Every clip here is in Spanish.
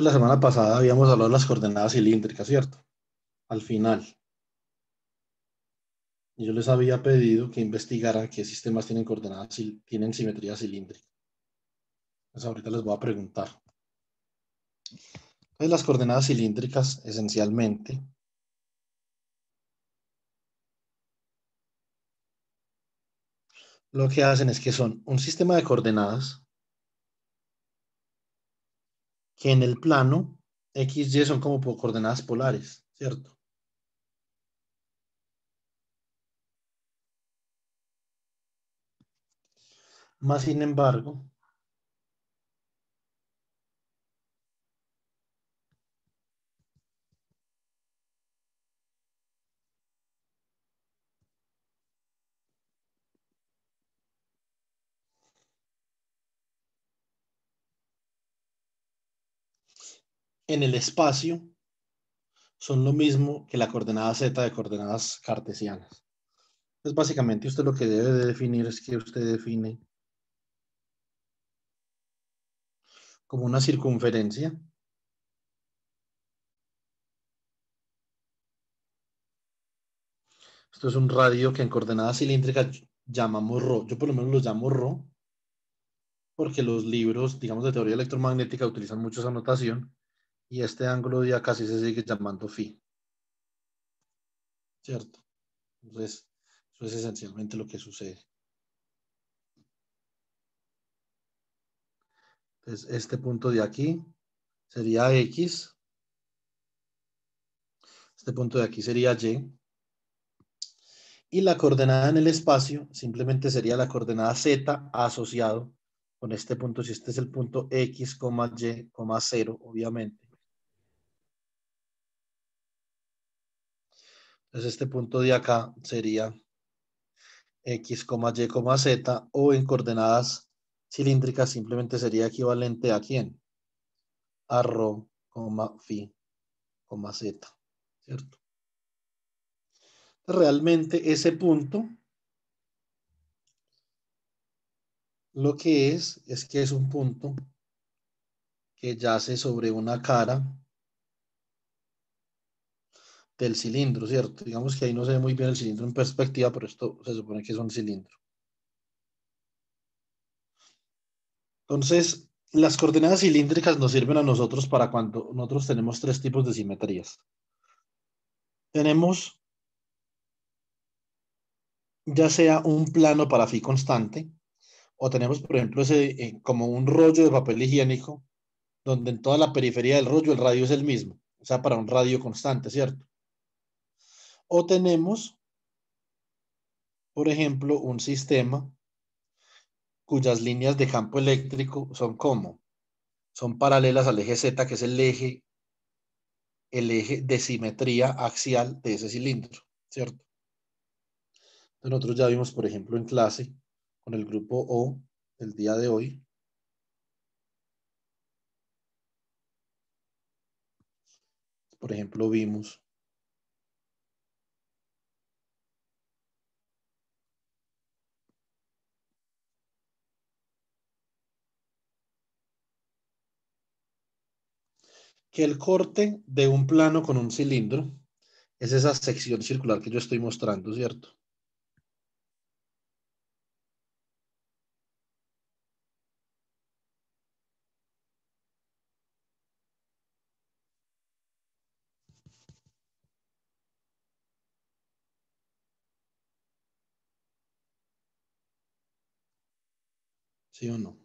La semana pasada habíamos hablado de las coordenadas cilíndricas, ¿cierto? Al final. Y yo les había pedido que investigaran qué sistemas tienen tienen simetría cilíndrica. Pues ahorita les voy a preguntar. Entonces, las coordenadas cilíndricas, esencialmente, lo que hacen es que son un sistema de coordenadas que en el plano X, Y son como coordenadas polares, ¿cierto? Más sin embargo, en el espacio son lo mismo que la coordenada Z de coordenadas cartesianas. Entonces, básicamente, usted lo que debe de definir es que usted define como una circunferencia. Esto es un radio que en coordenadas cilíndricas llamamos ρ. Yo por lo menos lo llamo ρ porque los libros, digamos, de teoría electromagnética utilizan mucho esa notación y este ángulo de acá sí se sigue llamando phi, ¿cierto? Entonces, eso es esencialmente lo que sucede. Entonces, este punto de aquí sería X, este punto de aquí sería Y, y la coordenada en el espacio simplemente sería la coordenada Z asociado con este punto, si este es el punto X, Y, 0, obviamente. Entonces este punto de acá sería X, Y, Z, o en coordenadas cilíndricas simplemente sería equivalente a ¿quién? A ρ, phi, Z, ¿cierto? Realmente ese punto lo que es que es un punto que yace sobre una cara del cilindro, ¿cierto? Digamos que ahí no se ve muy bien el cilindro en perspectiva, pero esto se supone que es un cilindro. Entonces, las coordenadas cilíndricas nos sirven a nosotros para cuando nosotros tenemos tres tipos de simetrías. Tenemos ya sea un plano para phi constante, o tenemos, por ejemplo, como un rollo de papel higiénico, donde en toda la periferia del rollo el radio es el mismo, o sea, para un radio constante, ¿cierto? O tenemos, por ejemplo, un sistema cuyas líneas de campo eléctrico son como, son paralelas al eje Z, que es el eje de simetría axial de ese cilindro, ¿cierto? Entonces nosotros ya vimos, por ejemplo, en clase, con el grupo O, el día de hoy, por ejemplo, vimos que el corte de un plano con un cilindro es esa sección circular que yo estoy mostrando, ¿cierto? ¿Sí o no?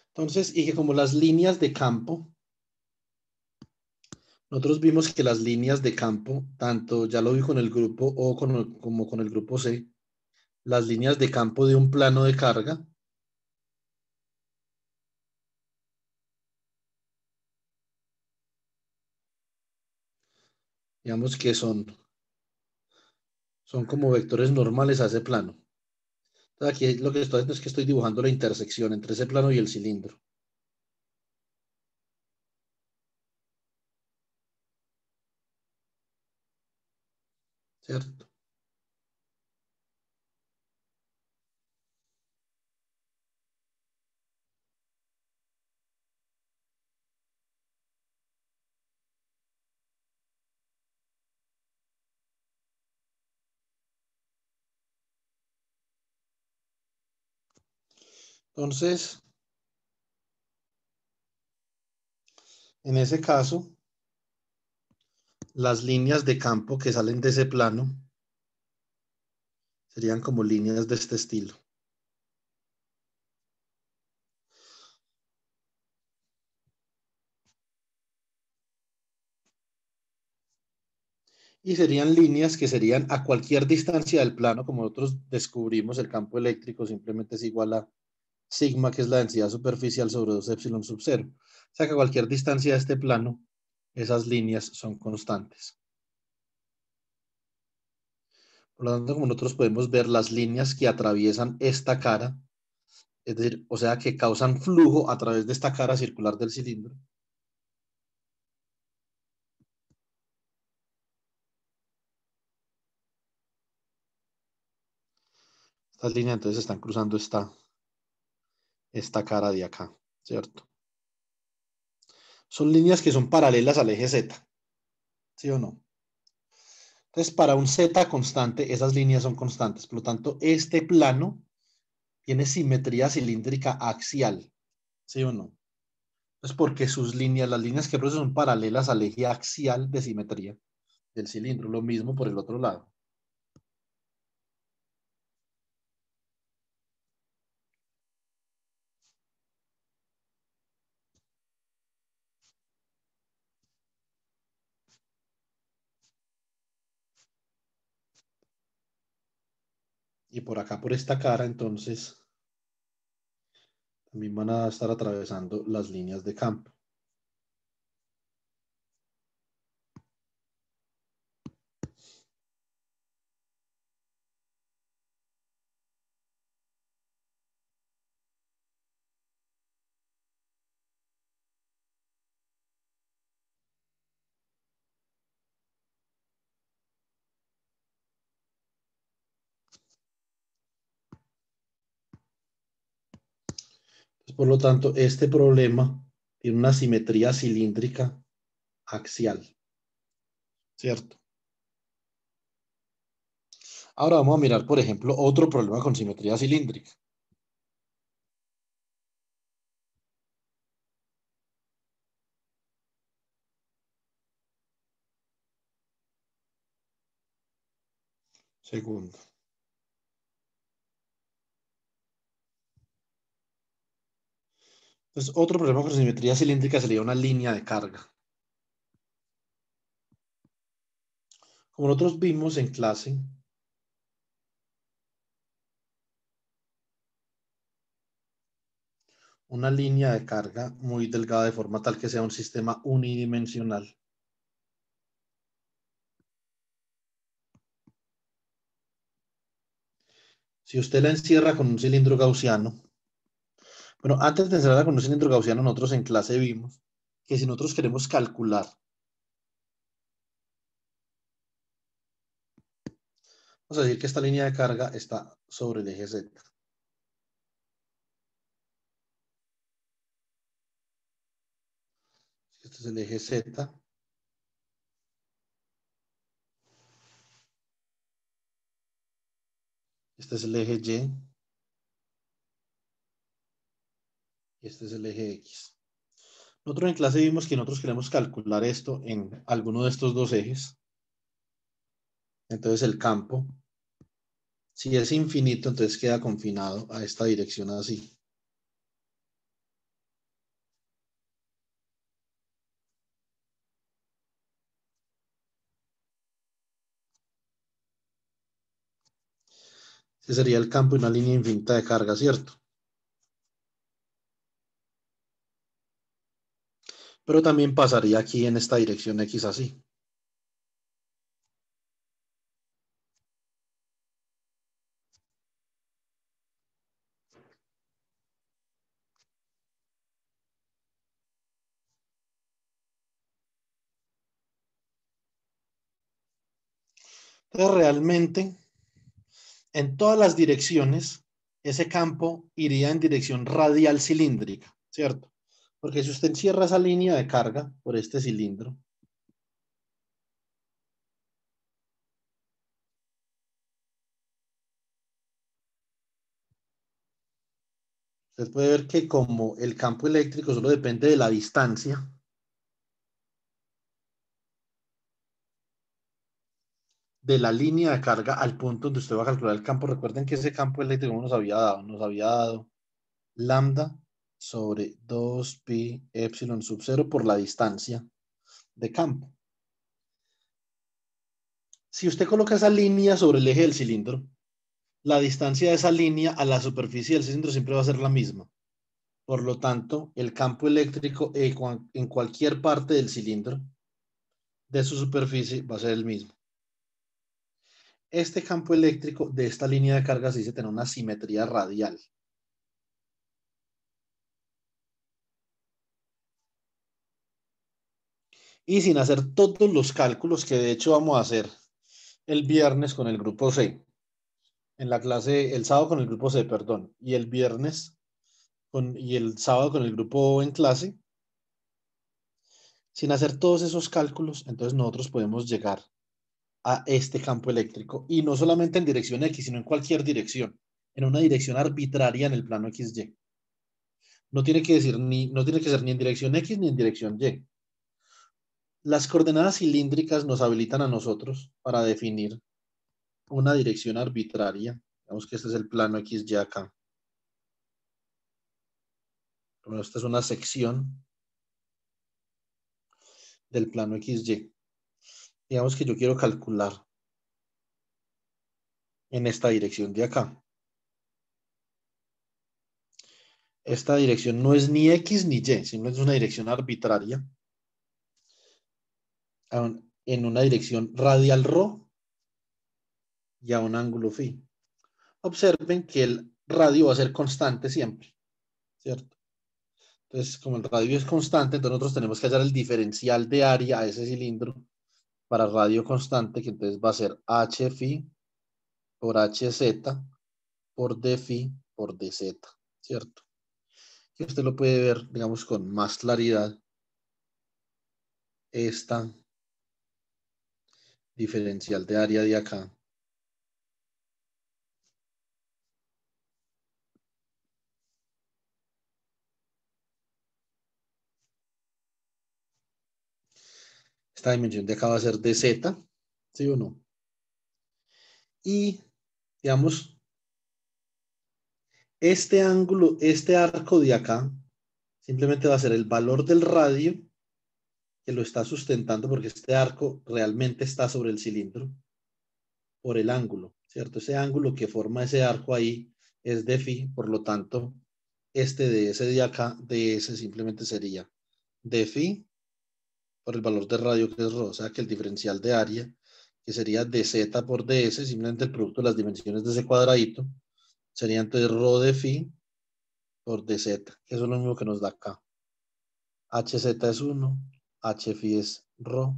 Entonces, y que como las líneas de campo, nosotros vimos que las líneas de campo, tanto ya lo vi con el grupo O como con el grupo C, las líneas de campo de un plano de carga, digamos que son como vectores normales a ese plano. Entonces, aquí lo que estoy haciendo es que estoy dibujando la intersección entre ese plano y el cilindro, ¿cierto? Entonces, en ese caso, las líneas de campo que salen de ese plano serían como líneas de este estilo. Y serían líneas que serían a cualquier distancia del plano, como nosotros descubrimos, el campo eléctrico simplemente es igual a sigma, que es la densidad superficial sobre 2 epsilon sub 0. O sea que a cualquier distancia de este plano, esas líneas son constantes. Por lo tanto, como nosotros podemos ver las líneas que atraviesan esta cara, es decir, o sea, que causan flujo a través de esta cara circular del cilindro. Estas líneas entonces están cruzando esta cara de acá, ¿cierto? Son líneas que son paralelas al eje Z, ¿sí o no? Entonces, para un Z constante, esas líneas son constantes. Por lo tanto, este plano tiene simetría cilíndrica axial, ¿sí o no? Es porque sus líneas, las líneas que producen son paralelas al eje axial de simetría del cilindro. Lo mismo por el otro lado. Y por acá, por esta cara, entonces, también van a estar atravesando las líneas de campo. Entonces, por lo tanto, este problema tiene una simetría cilíndrica axial, ¿cierto? Ahora vamos a mirar, por ejemplo, otro problema con simetría cilíndrica. Segundo. Entonces, otro problema con simetría cilíndrica sería una línea de carga. Como nosotros vimos en clase, una línea de carga muy delgada de forma tal que sea un sistema unidimensional. Si usted la encierra con un cilindro gaussiano, bueno, antes de encerrarla con un cilindro gaussiano, nosotros en clase vimos que si nosotros queremos calcular, vamos a decir que esta línea de carga está sobre el eje Z. Este es el eje Z. Este es el eje Y. Y este es el eje X. Nosotros en clase vimos que nosotros queremos calcular esto en alguno de estos dos ejes. Entonces el campo, si es infinito, entonces queda confinado a esta dirección así. Ese sería el campo y una línea infinita de carga, ¿cierto? Pero también pasaría aquí en esta dirección X así. Entonces realmente, en todas las direcciones, ese campo iría en dirección radial cilíndrica, ¿cierto? Porque si usted encierra esa línea de carga por este cilindro, Usted puede ver que como el campo eléctrico solo depende de la distancia de la línea de carga al punto donde usted va a calcular el campo. Recuerden que ese campo eléctrico nos había dado lambda sobre 2 pi epsilon sub 0 por la distancia de campo. Si usted coloca esa línea sobre el eje del cilindro, la distancia de esa línea a la superficie del cilindro siempre va a ser la misma. Por lo tanto, el campo eléctrico en cualquier parte del cilindro de su superficie va a ser el mismo. Este campo eléctrico de esta línea de carga se dice tener una simetría radial. Y sin hacer todos los cálculos que de hecho vamos a hacer el viernes con el grupo C, en la clase, el sábado con el grupo C, perdón, y el viernes y el sábado con el grupo en clase, sin hacer todos esos cálculos, entonces nosotros podemos llegar a este campo eléctrico y no solamente en dirección X, sino en cualquier dirección, en una dirección arbitraria en el plano XY. No tiene que decir no tiene que ser ni en dirección X ni en dirección Y. Las coordenadas cilíndricas nos habilitan a nosotros para definir una dirección arbitraria. Digamos que este es el plano XY acá. Bueno, esta es una sección del plano XY. Digamos que yo quiero calcular en esta dirección de acá. Esta dirección no es ni X ni Y, simplemente es una dirección arbitraria en una dirección radial ρ y a un ángulo phi. Observen que el radio va a ser constante siempre, ¿cierto? Entonces, como el radio es constante, entonces nosotros tenemos que hallar el diferencial de área a ese cilindro para radio constante, que entonces va a ser h phi por hz por d phi por dz, ¿cierto? Y usted lo puede ver, digamos, con más claridad, esta diferencial de área de acá. Esta dimensión de acá va a ser dz, ¿sí o no? Y, digamos, este ángulo, este arco de acá, simplemente va a ser el valor del radio que lo está sustentando, porque este arco realmente está sobre el cilindro por el ángulo, ¿cierto? Ese ángulo que forma ese arco ahí es de phi, por lo tanto, este de ese de acá, de ese simplemente sería de phi por el valor de radio que es ρ, o sea que el diferencial de área, que sería dz por ds, simplemente el producto de las dimensiones de ese cuadradito, sería entonces ρ de phi por dz, que eso es lo mismo que nos da acá. Hz es 1, h phi es ρ, o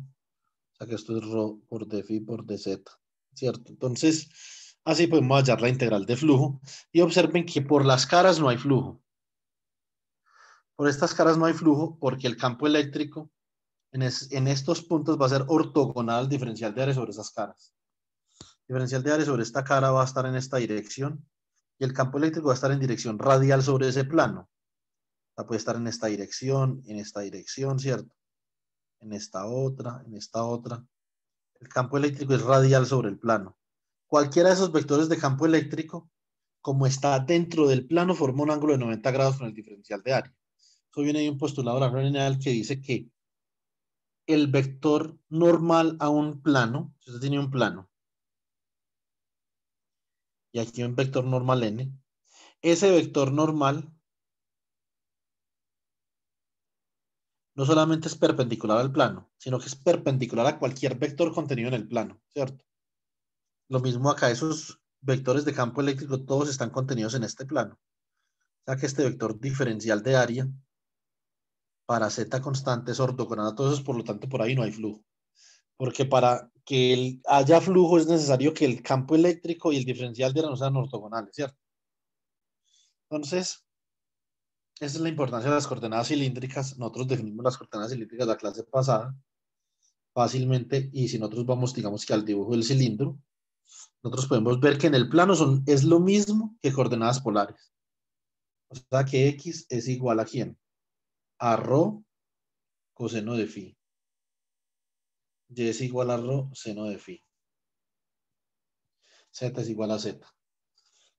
sea que esto es ρ por d phi por dz, ¿cierto? Entonces, así podemos hallar la integral de flujo y observen que por las caras no hay flujo. Por estas caras no hay flujo porque el campo eléctrico en estos puntos va a ser ortogonal al diferencial de área sobre esas caras. El diferencial de área sobre esta cara va a estar en esta dirección y el campo eléctrico va a estar en dirección radial sobre ese plano. O sea, puede estar en esta dirección, ¿cierto? En esta otra, en esta otra. El campo eléctrico es radial sobre el plano. Cualquiera de esos vectores de campo eléctrico, como está dentro del plano, forma un ángulo de 90 grados con el diferencial de área. Eso viene de un postulado de la regla lineal que dice que el vector normal a un plano, si usted tiene un plano, y aquí un vector normal n, ese vector normal no solamente es perpendicular al plano, sino que es perpendicular a cualquier vector contenido en el plano, ¿cierto? Lo mismo acá, esos vectores de campo eléctrico todos están contenidos en este plano. O sea que este vector diferencial de área para z constante es ortogonal a todos esos, por lo tanto por ahí no hay flujo. Porque para que haya flujo es necesario que el campo eléctrico y el diferencial de área no sean ortogonales, ¿cierto? Entonces, esa es la importancia de las coordenadas cilíndricas. Nosotros definimos las coordenadas cilíndricas de la clase pasada fácilmente y si nosotros vamos, digamos que al dibujo del cilindro, nosotros podemos ver que en el plano es lo mismo que coordenadas polares. O sea que X es igual a ¿quién? A rho coseno de phi. Y es igual a rho seno de phi. Z es igual a Z.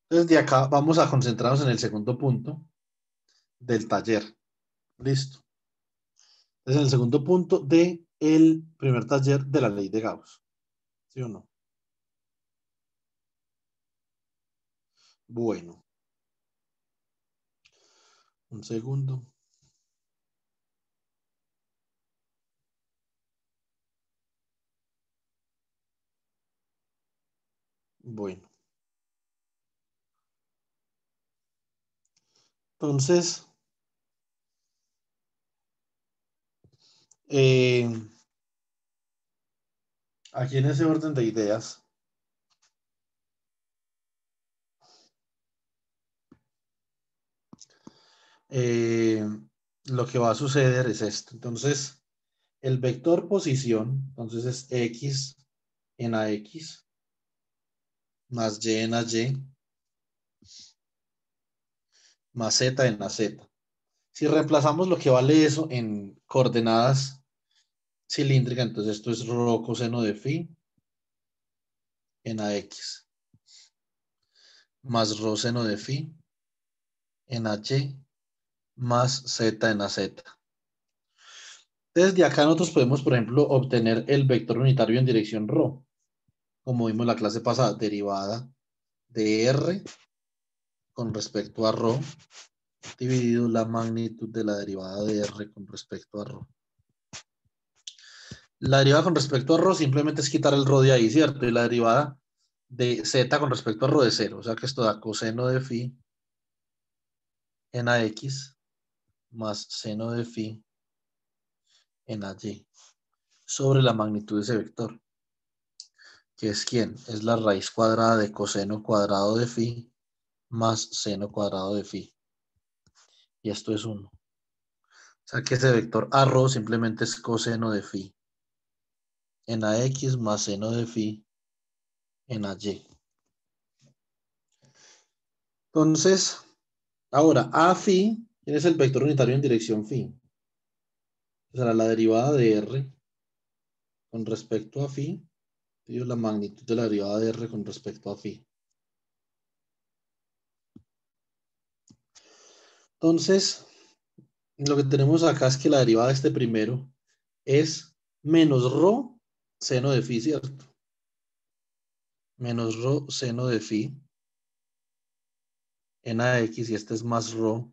Entonces de acá vamos a concentrarnos en el segundo punto del taller. Listo. Entonces en el segundo punto del primer taller de la ley de Gauss. ¿Sí o no? Bueno, un segundo. Bueno, entonces, eh, aquí en ese orden de ideas, eh, lo que va a suceder es esto. Entonces, el vector posición, entonces es X en AX más Y en AY más Z en AZ. Si reemplazamos lo que vale eso en coordenadas cilíndricas, entonces esto es rho coseno de phi en AX más rho seno de phi en AY más Z en AZ. Desde acá nosotros podemos, por ejemplo, obtener el vector unitario en dirección rho, como vimos en la clase pasada, derivada de R con respecto a rho dividido la magnitud de la derivada de R con respecto a rho. La derivada con respecto a rho simplemente es quitar el rho de ahí, ¿cierto? Y la derivada de Z con respecto a rho de 0. O sea que esto da coseno de phi en AX más seno de phi en AY sobre la magnitud de ese vector. ¿Que es quién? Es la raíz cuadrada de coseno cuadrado de phi más seno cuadrado de phi. Y esto es 1. O sea que ese vector a rho simplemente es coseno de phi en AX más seno de phi en AY. Entonces, ahora a phi es el vector unitario en dirección phi. Será la derivada de R con respecto a phi, y la magnitud de la derivada de R con respecto a phi. Entonces, lo que tenemos acá es que la derivada de este primero es menos rho seno de phi, ¿cierto? Menos rho seno de phi en AX y este es más rho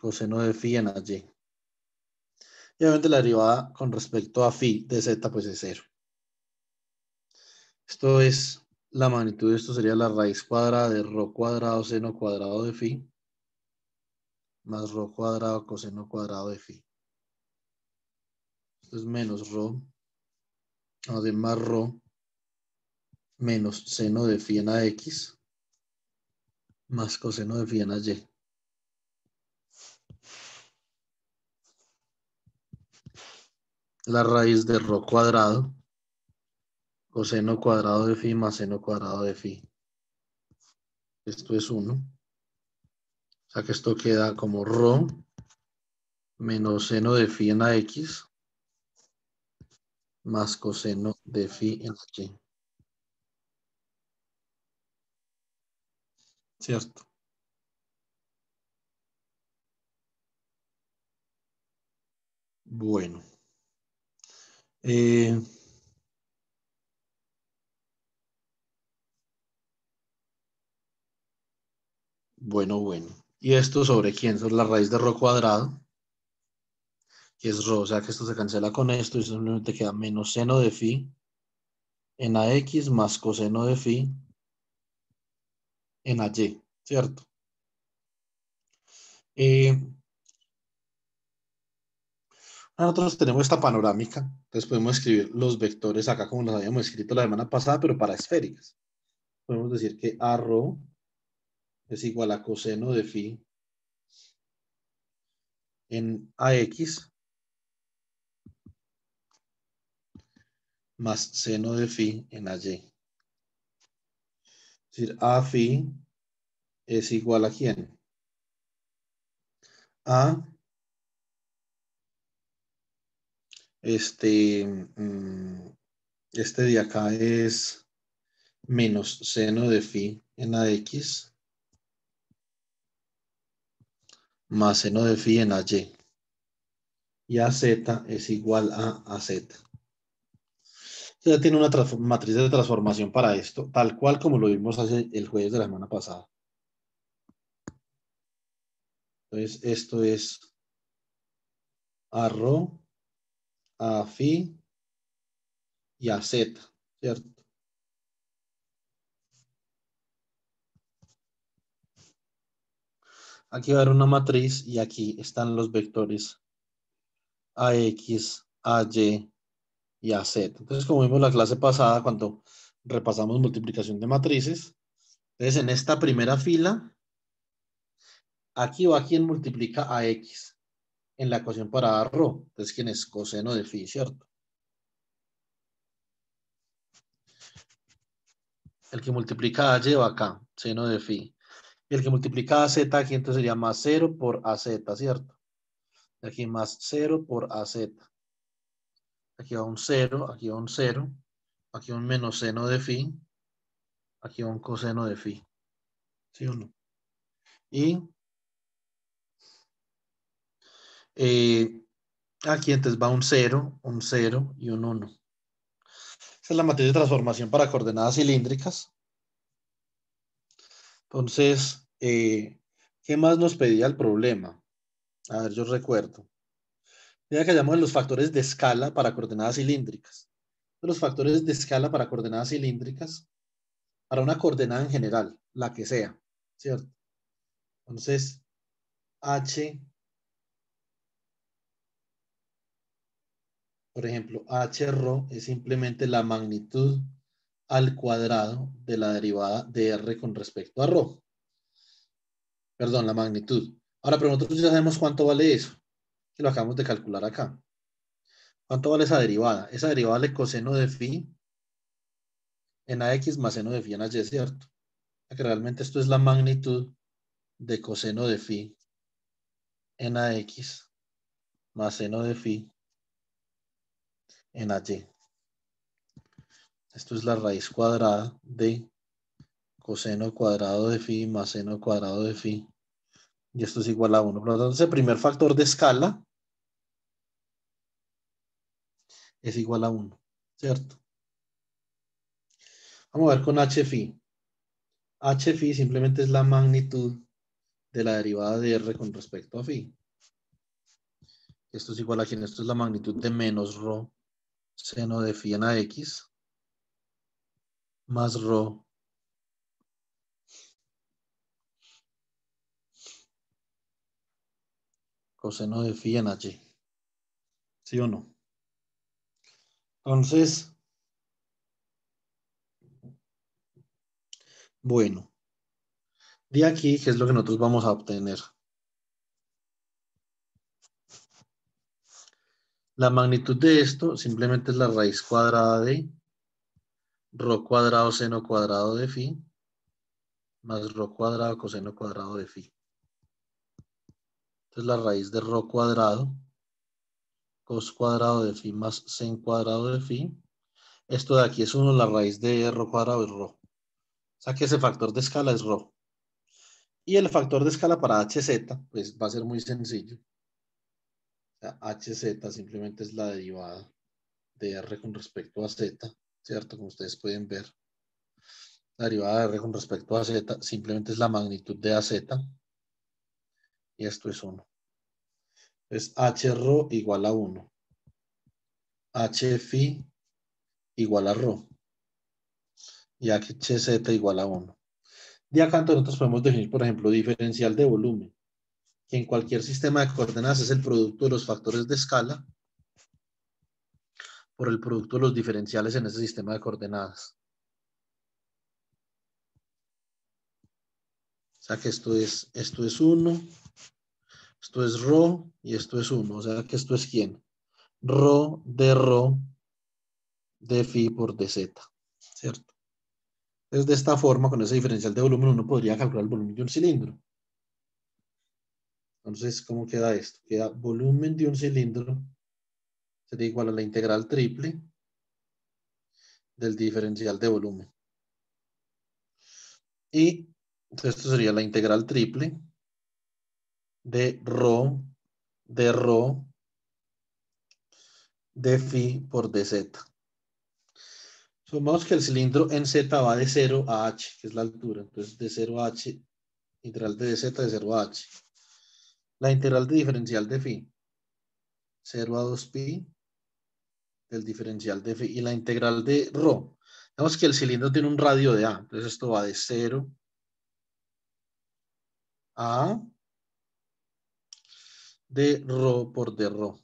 coseno de phi en AY. Y obviamente la derivada con respecto a phi de z pues es 0. Esto es la magnitud de esto sería la raíz cuadrada de rho cuadrado seno cuadrado de phi más rho cuadrado coseno cuadrado de phi. Esto es menos rho, además rho menos seno de phi en AX más coseno de phi en AY. La raíz de rho cuadrado coseno cuadrado de phi más seno cuadrado de phi. Esto es 1. O sea que esto queda como rho menos seno de phi en AX más coseno de phi en AY. ¿Cierto? Bueno. Eh, bueno. ¿Y esto sobre quién? Sobre la raíz de rho cuadrado, que es rho. O sea que esto se cancela con esto y simplemente queda menos seno de phi en AX más coseno de phi en AY. ¿Cierto? Eh, Nosotros tenemos esta panorámica, entonces podemos escribir los vectores acá como los habíamos escrito la semana pasada, pero para esféricas. Podemos decir que A rho es igual a coseno de phi en AX más seno de phi en AY. Es decir, A phi es igual a ¿quién? a este de acá es menos seno de phi en AX más seno de phi en AY. Y AZ es igual a AZ. Ya tiene una matriz de transformación para esto, tal cual como lo vimos hace el jueves de la semana pasada. Entonces, esto es a rho, a phi y a z, ¿cierto? Aquí va a haber una matriz y aquí están los vectores AX, AY y AZ. Entonces, como vimos la clase pasada, cuando repasamos multiplicación de matrices, entonces en esta primera fila, aquí va quien multiplica a X en la ecuación para rho. Entonces, quien es coseno de phi, ¿cierto? El que multiplica a Y va acá, seno de phi. Y el que multiplica a Z aquí entonces sería más 0 por AZ, ¿cierto? Aquí más 0 por AZ. Aquí va un 0, aquí va un 0, aquí va un menos seno de phi, aquí va un coseno de phi. ¿Sí o no? Y aquí entonces va un 0 y un 1. Esa es la matriz de transformación para coordenadas cilíndricas. Entonces, ¿qué más nos pedía el problema? A ver, yo recuerdo. Ya que hallamos los factores de escala para coordenadas cilíndricas. Los factores de escala para coordenadas cilíndricas, para una coordenada en general, la que sea, ¿cierto? Entonces, H, por ejemplo, H rho es simplemente la magnitud al cuadrado de la derivada de R con respecto a rho. Perdón, la magnitud. Ahora, pero nosotros ya sabemos cuánto vale eso, que lo acabamos de calcular acá. ¿Cuánto vale esa derivada? Esa derivada vale coseno de phi en AX más seno de phi en AY, ¿cierto? Que realmente esto es la magnitud de coseno de phi en AX más seno de phi en AY. Esto es la raíz cuadrada de coseno cuadrado de phi más seno cuadrado de phi. Y esto es igual a 1. Por lo tanto, ese primer factor de escala es igual a 1, ¿cierto? Vamos a ver con h phi. H phi simplemente es la magnitud de la derivada de R con respecto a phi. Esto es igual a quien esto es la magnitud de menos rho seno de phi en AX más rho coseno de phi en AY. ¿Sí o no? Entonces, bueno, de aquí, ¿qué es lo que nosotros vamos a obtener? La magnitud de esto simplemente es la raíz cuadrada de rho cuadrado seno cuadrado de phi más rho cuadrado coseno cuadrado de phi. Entonces la raíz de rho cuadrado cos cuadrado de phi más sen cuadrado de phi. Esto de aquí es 1, la raíz de rho cuadrado es rho. O sea que ese factor de escala es rho. Y el factor de escala para hz, pues va a ser muy sencillo. O sea, hz simplemente es la derivada de r con respecto a z, ¿cierto? Como ustedes pueden ver. La derivada de r con respecto a z simplemente es la magnitud de az. Y esto es 1. Entonces, h rho igual a 1. H phi igual a rho. Y hz igual a 1. De acá entonces nosotros podemos definir, por ejemplo, diferencial de volumen, que en cualquier sistema de coordenadas es el producto de los factores de escala por el producto de los diferenciales en ese sistema de coordenadas. O sea que esto es 1, esto es rho y esto es 1. O sea que esto es ¿quién? Rho de phi por dz, ¿cierto? Entonces de esta forma, con ese diferencial de volumen, uno podría calcular el volumen de un cilindro. Entonces, ¿cómo queda esto? Queda volumen de un cilindro sería igual a la integral triple del diferencial de volumen. Y entonces esto sería la integral triple de rho de phi por dz. Supongamos que el cilindro en z va de 0 a h, que es la altura. Entonces, de 0 a h, integral de dz de 0 a h. La integral de diferencial de phi, 0 a 2 pi del diferencial de phi. Y la integral de rho. Vemos que el cilindro tiene un radio de a. Entonces, esto va de 0 a de rho por d rho.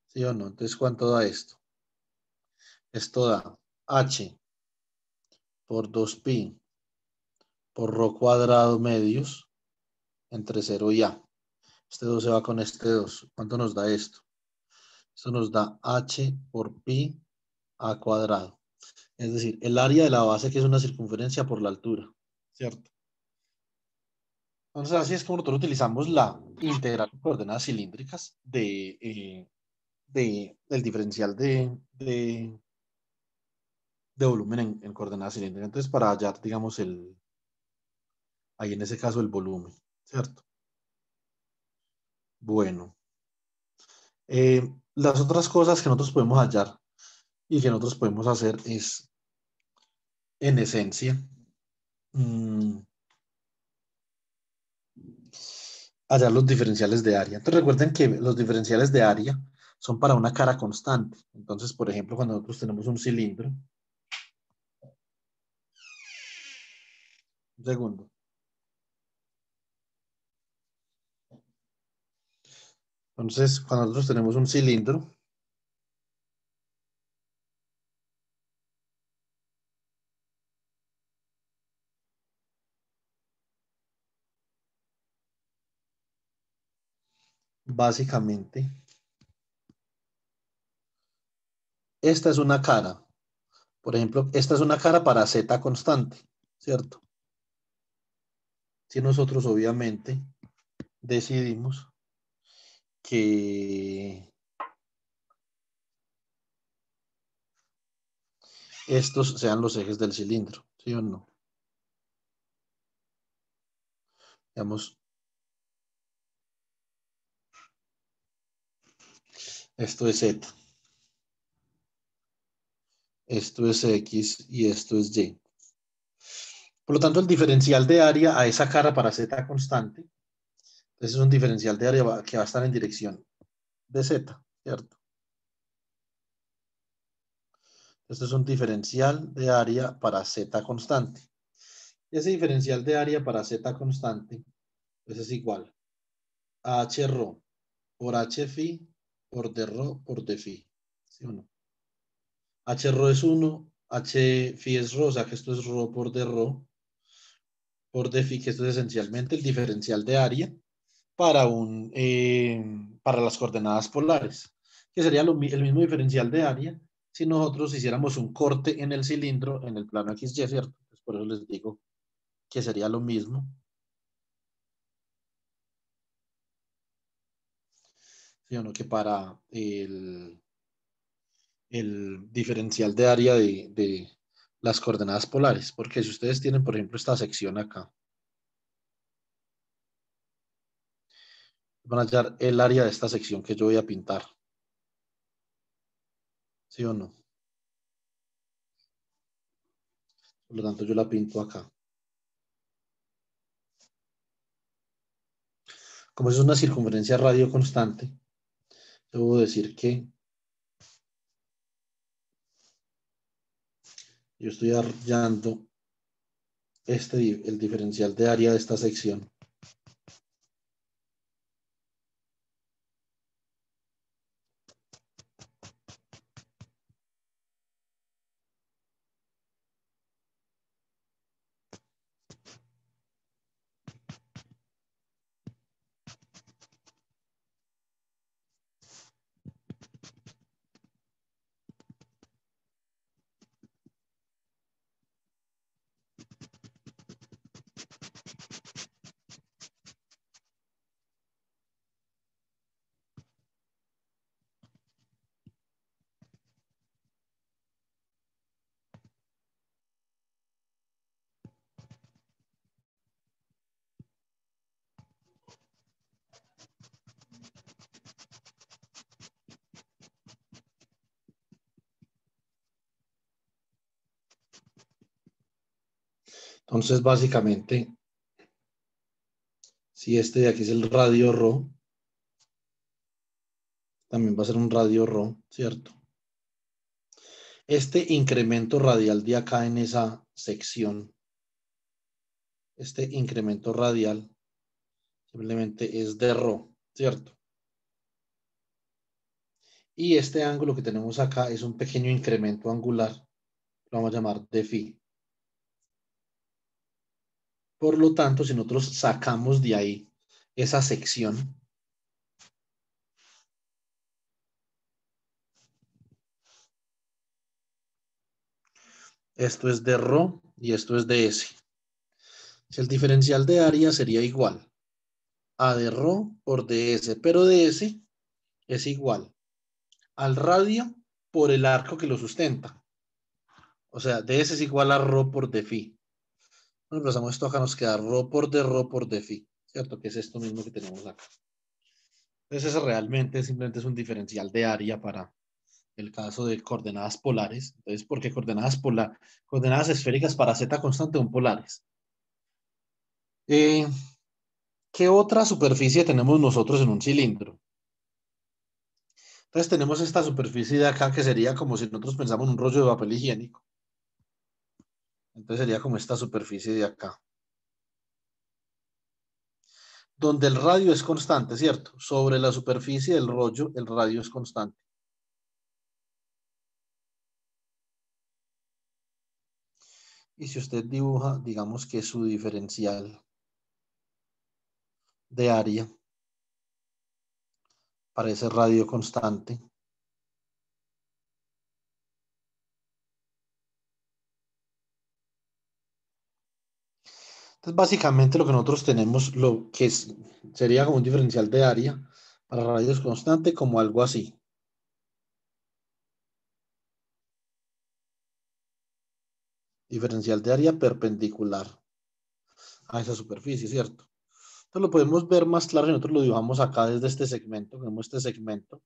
¿Sí o no? Entonces, ¿cuánto da esto? Esto da h por 2 pi por rho cuadrado medios entre 0 y a. Este 2 se va con este 2. ¿Cuánto nos da esto? Esto nos da h por pi a cuadrado. Es decir, el área de la base, que es una circunferencia por la altura. ¿Cierto? Entonces, así es como nosotros utilizamos la integral de coordenadas cilíndricas del diferencial de volumen en coordenadas cilíndricas. Entonces, para hallar, digamos, ahí en ese caso el volumen. ¿Cierto? Bueno. Las otras cosas que nosotros podemos hallar y que nosotros podemos hacer es, en esencia, hallar los diferenciales de área. Entonces recuerden que los diferenciales de área son para una cara constante. Entonces, por ejemplo, cuando nosotros tenemos un cilindro, un segundo. Entonces, cuando nosotros tenemos un cilindro, básicamente, esta es una cara. Por ejemplo, esta es una cara para z constante, ¿cierto? Si nosotros obviamente decidimos que estos sean los ejes del cilindro, ¿sí o no? Digamos, esto es Z, esto es X y esto es Y. Por lo tanto, el diferencial de área a esa cara para Z constante, entonces es un diferencial de área que va a estar en dirección de Z, ¿cierto? Esto es un diferencial de área para Z constante. Y ese diferencial de área para Z constante, pues es igual a H rho por H phi por D rho por D phi. ¿Sí o no? H rho es 1, H phi es rho, o sea que esto es rho por D rho por D phi, que esto es esencialmente el diferencial de área para las coordenadas polares, que sería el mismo diferencial de área si nosotros hiciéramos un corte en el cilindro en el plano XY, ¿cierto? Pues por eso les digo que sería lo mismo, ¿sí o no? Que para el diferencial de área de las coordenadas polares, porque si ustedes tienen, por ejemplo, esta sección acá, van a hallar el área de esta sección que yo voy a pintar, ¿sí o no? Por lo tanto, yo la pinto acá. Como es una circunferencia radio constante, debo decir que yo estoy hallando el diferencial de área de esta sección. Entonces, básicamente, si este de aquí es el radio Rho, también va a ser un radio Rho, ¿cierto? Este incremento radial de acá en esa sección, este incremento radial simplemente es de Rho, ¿cierto? Y este ángulo que tenemos acá es un pequeño incremento angular, lo vamos a llamar de phi. Por lo tanto, si nosotros sacamos de ahí esa sección, esto es de Rho y esto es de S. Si el diferencial de área sería igual a de Rho por ds, pero ds es igual al radio por el arco que lo sustenta. O sea, ds es igual a Rho por d phi. Bueno, pasamos esto acá, nos queda Rho por d phi, ¿cierto? Que es esto mismo que tenemos acá. Entonces, ese realmente simplemente es un diferencial de área para el caso de coordenadas polares. Entonces, porque coordenadas esféricas para z constante son polares. ¿Qué otra superficie tenemos nosotros en un cilindro? Entonces tenemos esta superficie de acá que sería como si nosotros pensamos en un rollo de papel higiénico. Entonces sería como esta superficie de acá. Donde el radio es constante, ¿cierto? Sobre la superficie del rollo, el radio es constante. Y si usted dibuja, digamos que su diferencial de área para ese radio constante, entonces, básicamente lo que nosotros tenemos, sería como un diferencial de área para radios constante, como algo así. Diferencial de área perpendicular a esa superficie, ¿cierto? Entonces lo podemos ver más claro si nosotros lo dibujamos acá desde este segmento, vemos este segmento,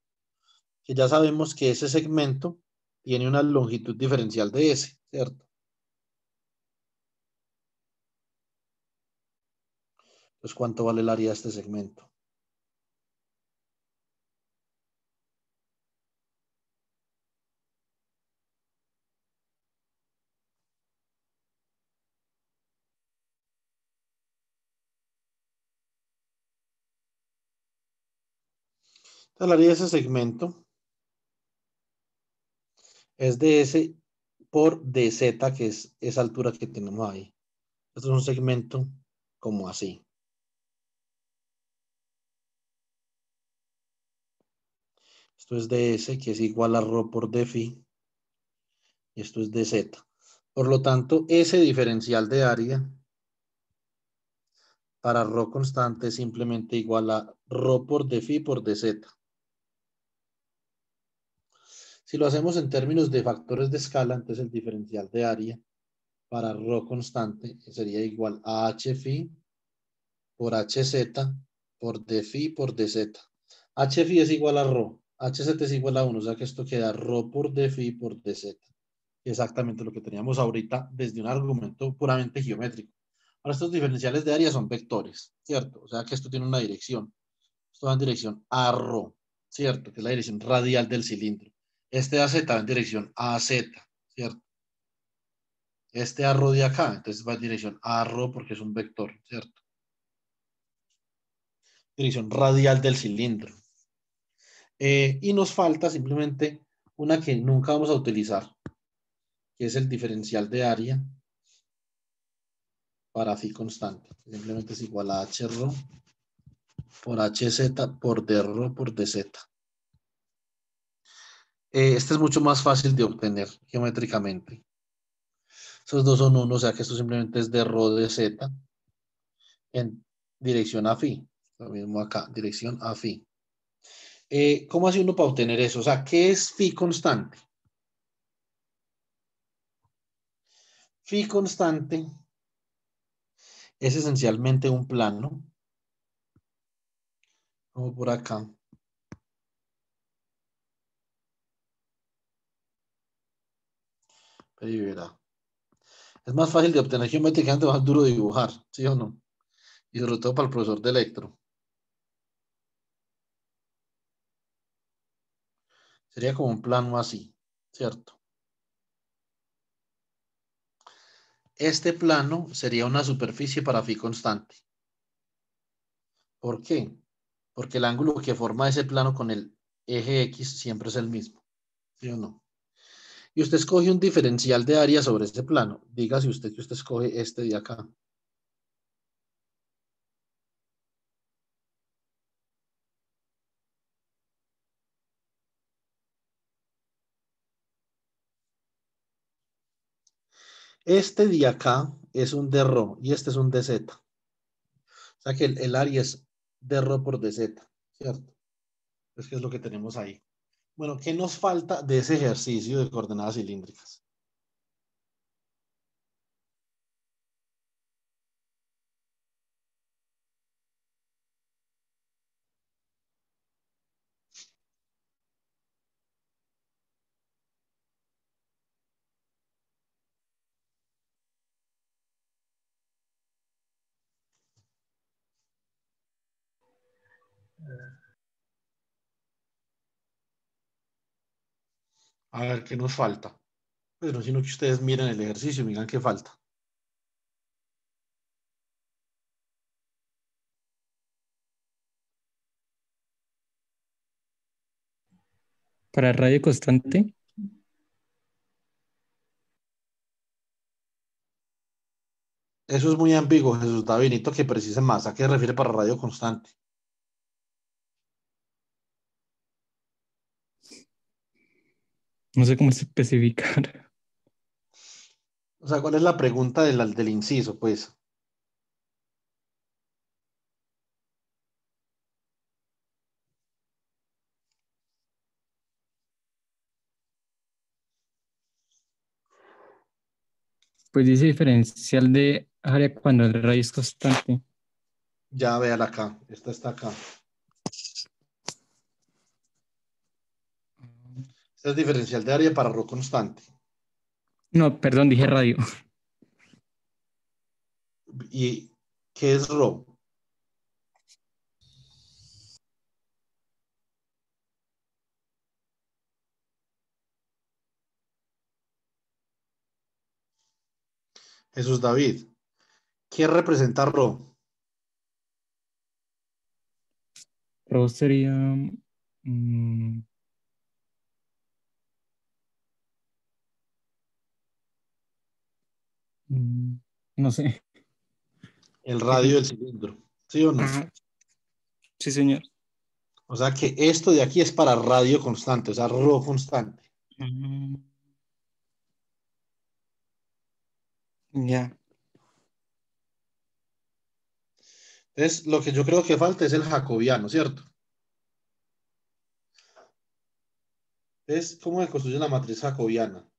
que ya sabemos que ese segmento tiene una longitud diferencial de S, ¿cierto? Entonces, ¿cuánto vale el área de este segmento? Entonces, el área de ese segmento es de S por dz, que es esa altura que tenemos ahí. Esto es un segmento como así. Esto es de S, que es igual a ρ por d phi, y esto es de z. Por lo tanto, ese diferencial de área para ρ constante es simplemente igual a ρ por d phi por dz. Si lo hacemos en términos de factores de escala, entonces el diferencial de área para ρ constante sería igual a h phi por hz por d phi por dz. H phi es igual a ρ, hz es igual a 1, o sea que esto queda ρ por d phi por dz. Exactamente lo que teníamos ahorita desde un argumento puramente geométrico. Ahora estos diferenciales de área son vectores, ¿cierto? O sea que esto tiene una dirección. Esto va en dirección a ρ, ¿cierto? Que es la dirección radial del cilindro. Este AZ va en dirección AZ, ¿cierto? Este arro de acá, entonces va en dirección arro porque es un vector, ¿cierto? Dirección radial del cilindro. Y nos falta simplemente una que nunca vamos a utilizar, que es el diferencial de área para phi constante. Simplemente es igual a h rho por hz por d rho por dz. Este es mucho más fácil de obtener geométricamente. Esos dos son uno, o sea que esto simplemente es de rho de z en dirección a phi. Lo mismo acá, dirección a phi. ¿Cómo hace uno para obtener eso? O sea, ¿qué es phi constante? Phi constante es esencialmente un plano, como por acá. Ahí verá. Es más fácil de obtener geométricamente, más duro de dibujar, ¿sí o no? Y sobre todo para el profesor de electro. Sería como un plano así, ¿cierto? Este plano sería una superficie para phi constante. ¿Por qué? Porque el ángulo que forma ese plano con el eje X siempre es el mismo, ¿sí o no? Y usted escoge un diferencial de área sobre ese plano. Dígase usted que usted escoge este de acá. Este de acá es un d rho y este es un dz. O sea que el área es d rho por dz, ¿cierto? Es que es lo que tenemos ahí. Bueno, ¿qué nos falta de ese ejercicio de coordenadas cilíndricas? A ver, ¿qué nos falta? Pues no, sino que ustedes miren el ejercicio y me digan qué falta. Para radio constante, Eso es muy ambiguo, Jesús David. Necesito que precise más. ¿A qué se refiere para radio constante? no sé cómo especificar. O sea, ¿cuál es la pregunta del inciso? Pues, Pues dice diferencial de área cuando el radio es constante. ya véala acá. Esta está acá. Este es diferencial de área para rho constante. No, perdón, dije radio. ¿Y qué es rho? Jesús David. ¿Qué representa rho? Rho sería. mm, mm, no sé. El ¿Qué radio del cilindro. ¿Sí o no? Ah, sí, señor. O sea que esto de aquí es para radio constante, o sea, rho constante. Mm, ya. Entonces, lo que yo creo que falta es el jacobiano, ¿cierto? Es cómo se construye la matriz jacobiana.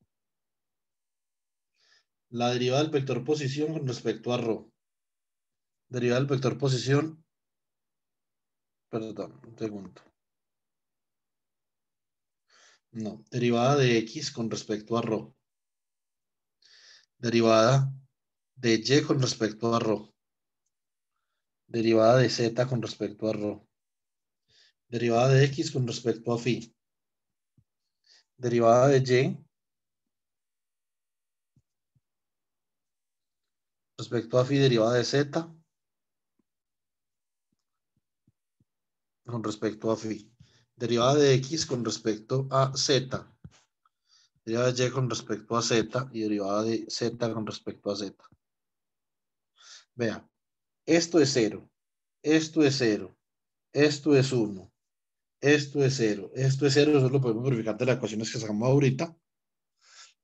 La derivada del vector posición con respecto a rho. Derivada del vector posición, perdón, un segundo. No, derivada de x con respecto a rho. Derivada de y con respecto a rho. Derivada de z con respecto a rho. Derivada de x con respecto a phi. Derivada de y respecto a phi, derivada de z con respecto a phi. Derivada de x con respecto a z. Derivada de y con respecto a z y derivada de z con respecto a z. Vea, esto es 0, esto es 0, esto es 1, esto es 0, esto es 0, eso lo podemos verificar de las ecuaciones que sacamos ahorita.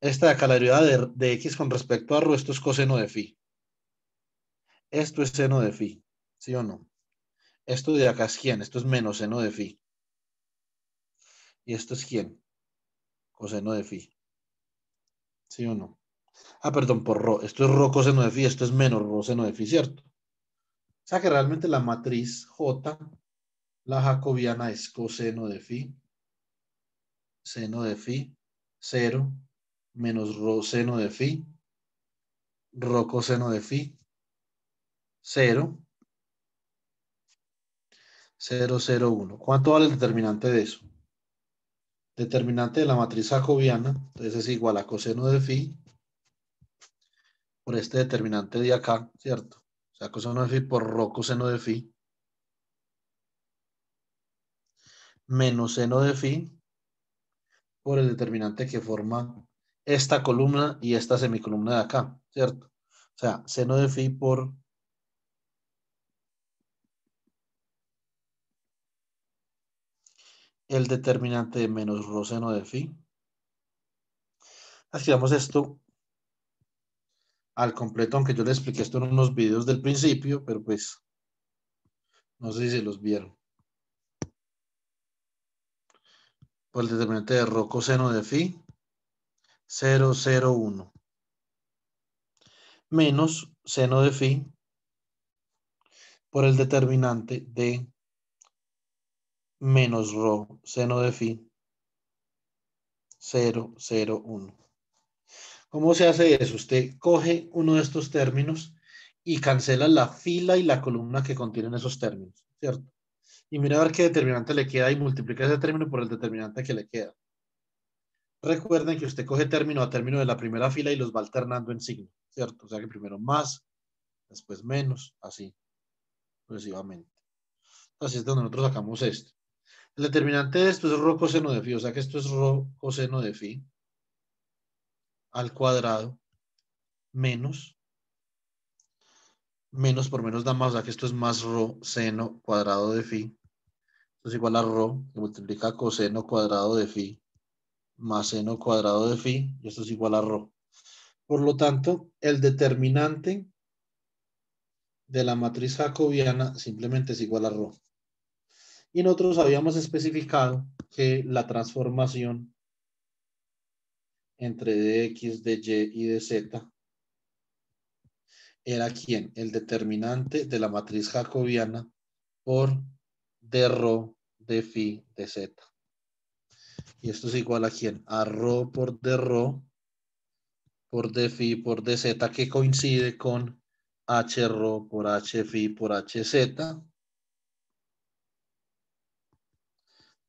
Esta de acá, la derivada de x con respecto a rho, esto es coseno de phi. Esto es seno de phi, ¿sí o no? Esto de acá es quién, esto es menos seno de phi. ¿Y esto es quién? Coseno de phi, ¿sí o no? Ah, perdón, por rho. Esto es rho coseno de phi, esto es menos rho seno de phi, ¿cierto? O sea que realmente la matriz J, la jacobiana, es coseno de phi, seno de phi, 0, menos rho seno de phi, rho coseno de phi, 0, 0, 0, 1. ¿Cuánto vale el determinante de eso? Determinante de la matriz jacobiana, entonces es igual a coseno de phi por este determinante de acá, ¿cierto? O sea, coseno de phi por rho coseno de phi menos seno de phi por el determinante que forma esta columna y esta semicolumna de acá, ¿cierto? O sea, seno de phi por el determinante de menos rho seno de phi. Escribamos esto al completo, aunque yo les expliqué esto en unos videos del principio, pero pues no sé si se los vieron. Por el determinante de rho coseno de phi, 0, 0, 1. Menos seno de phi por el determinante de menos rho seno de phi, 0, 0, 1. ¿Cómo se hace eso? Usted coge uno de estos términos y cancela la fila y la columna que contienen esos términos, ¿cierto? Y mira a ver qué determinante le queda y multiplica ese término por el determinante que le queda. Recuerden que usted coge término a término de la primera fila y los va alternando en signo, ¿cierto? O sea que primero más, después menos, así, sucesivamente. Así es donde nosotros sacamos esto. El determinante de esto es rho coseno de phi, o sea que esto es rho coseno de phi al cuadrado menos por menos da más, o sea que esto es más rho seno cuadrado de phi. Esto es igual a rho, que multiplica coseno cuadrado de phi más seno cuadrado de phi, y esto es igual a rho. Por lo tanto, el determinante de la matriz jacobiana simplemente es igual a rho. Y nosotros habíamos especificado que la transformación entre dx, dy y dz era ¿quién? El determinante de la matriz jacobiana por d rho de phi de z. Y esto es igual a ¿quién? A rho por d rho por d phi por dz, que coincide con h rho por h phi por hz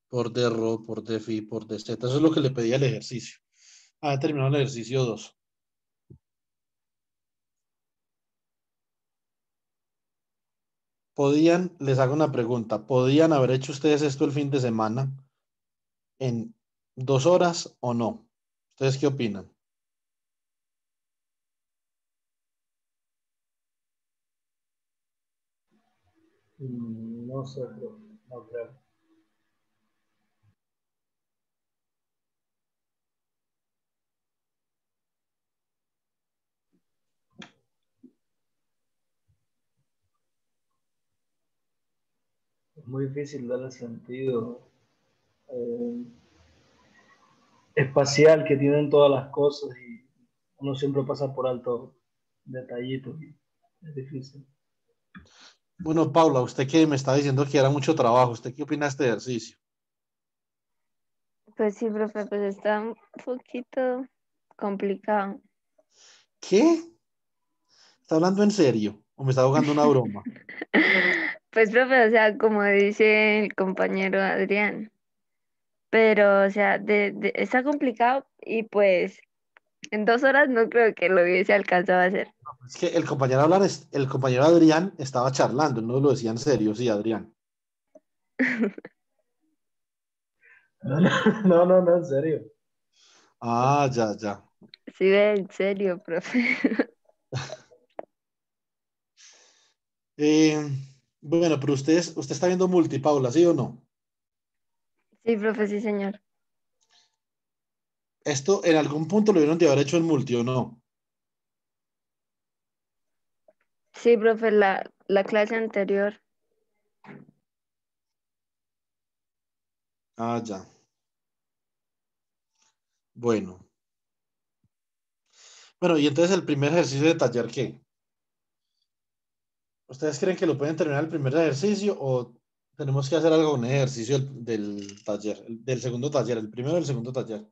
por d rho por d phi por dz. Eso es lo que le pedía el ejercicio. Ah, terminado el ejercicio 2. Les hago una pregunta, ¿podían haber hecho ustedes esto el fin de semana en 2 horas o no? ¿Ustedes qué opinan? No sé, pero no creo. Es muy difícil darle sentido eh, espacial que tienen todas las cosas y uno siempre pasa por alto detallitos y es difícil. Bueno, Paula, usted que me está diciendo que era mucho trabajo, ¿usted qué opina de este ejercicio? Pues sí, profe, pues está un poquito complicado. ¿Qué? ¿Está hablando en serio? ¿O me está jugando una broma? Pues, profe, o sea, como dice el compañero Adrián, pero, o sea, está complicado y pues en 2 horas no creo que lo hubiese alcanzado a hacer. Es que el compañero Adrián estaba charlando, no lo decía en serio, sí, Adrián. No, en serio. Ah, ya, ya. Sí, ve, en serio, profe. Eh, bueno, pero usted está viendo multi, Paula, ¿sí o no? Sí, profe, sí, señor. Esto en algún punto lo vieron de haber hecho en multi o no. Sí, profe, la clase anterior. Ah, ya. Bueno. Bueno, y entonces el primer ejercicio de taller, ¿qué? ¿Ustedes creen que lo pueden terminar el primer ejercicio o tenemos que hacer algo con el ejercicio del taller, del segundo taller, el primero del segundo taller?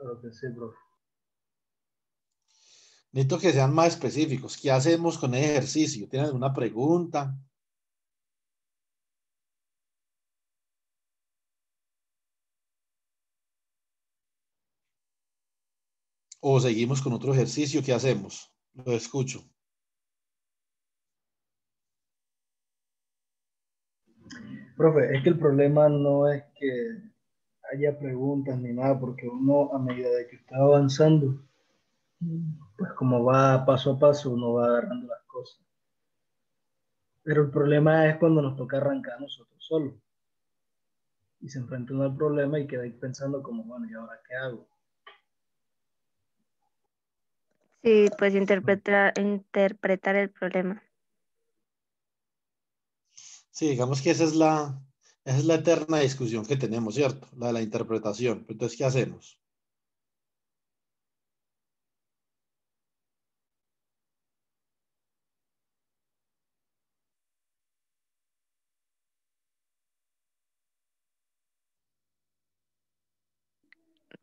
Claro que sí, profe. Necesito que sean más específicos. ¿Qué hacemos con el ejercicio? ¿Tienen alguna pregunta? ¿O seguimos con otro ejercicio? ¿Qué hacemos? Lo escucho. Profe, es que el problema no es que haya preguntas ni nada, porque uno a medida de que está avanzando, pues como va paso a paso, uno va agarrando las cosas. Pero el problema es cuando nos toca arrancar nosotros solos y se enfrenta uno al problema y queda ahí pensando como, bueno, ¿y ahora qué hago? Sí, pues interpretar el problema. Sí, digamos que esa es la eterna discusión que tenemos, ¿cierto? La de la interpretación. Entonces, ¿qué hacemos?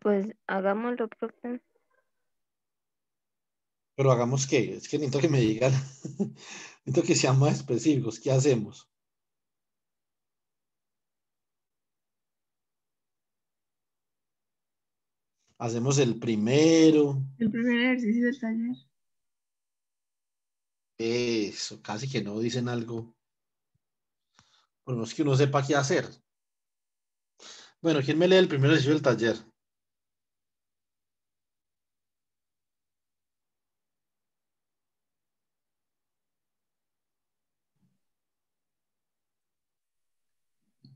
Pues hagámoslo, profe. Pero hagamos qué. Es que necesito que me digan, necesito que sean más específicos. ¿Qué hacemos? Hacemos el primero. El primer ejercicio del taller. Eso, casi que no dicen algo. Por lo menos que uno sepa qué hacer. Bueno, ¿quién me lee el primer ejercicio del taller?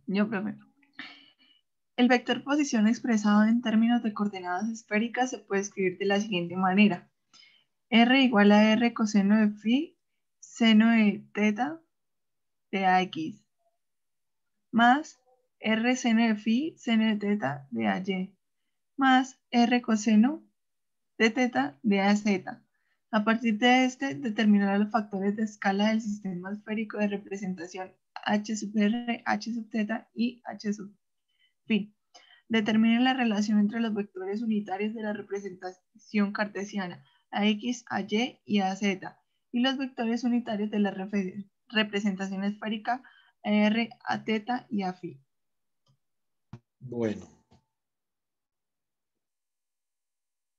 Yo, profe. El vector posición expresado en términos de coordenadas esféricas se puede escribir de la siguiente manera. R igual a R coseno de phi, seno de teta de AX, más R seno de phi, seno de teta de AY, más R coseno de teta de AZ. A partir de este, determinar los factores de escala del sistema esférico de representación H sub R, H sub teta y H sub phi. Determine la relación entre los vectores unitarios de la representación cartesiana AX, AY y AZ y los vectores unitarios de la representación esférica AR, Aθ y Aφ. Bueno,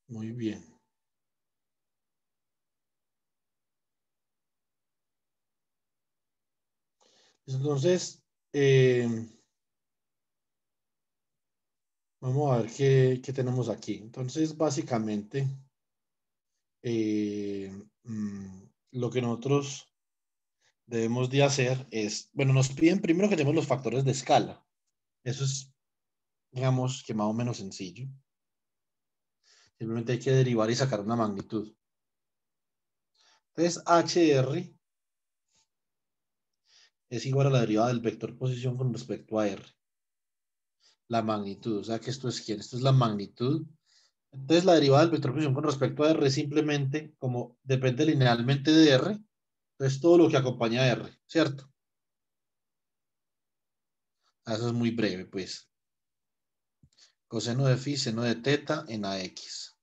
muy bien. Entonces, vamos a ver qué tenemos aquí. Entonces, básicamente, eh, mm, lo que nosotros debemos de hacer es, bueno, nos piden primero que tenemos los factores de escala. Eso es, digamos, que más o menos sencillo. Simplemente hay que derivar y sacar una magnitud. Entonces, HR es igual a la derivada del vector posición con respecto a R. La magnitud, o sea que esto es ¿quién? Esto es la magnitud. Entonces, la derivada del vector posición con respecto a R es simplemente, como depende linealmente de R, entonces todo lo que acompaña a R, ¿cierto? Eso es muy breve, pues. Coseno de phi, seno de teta en AX.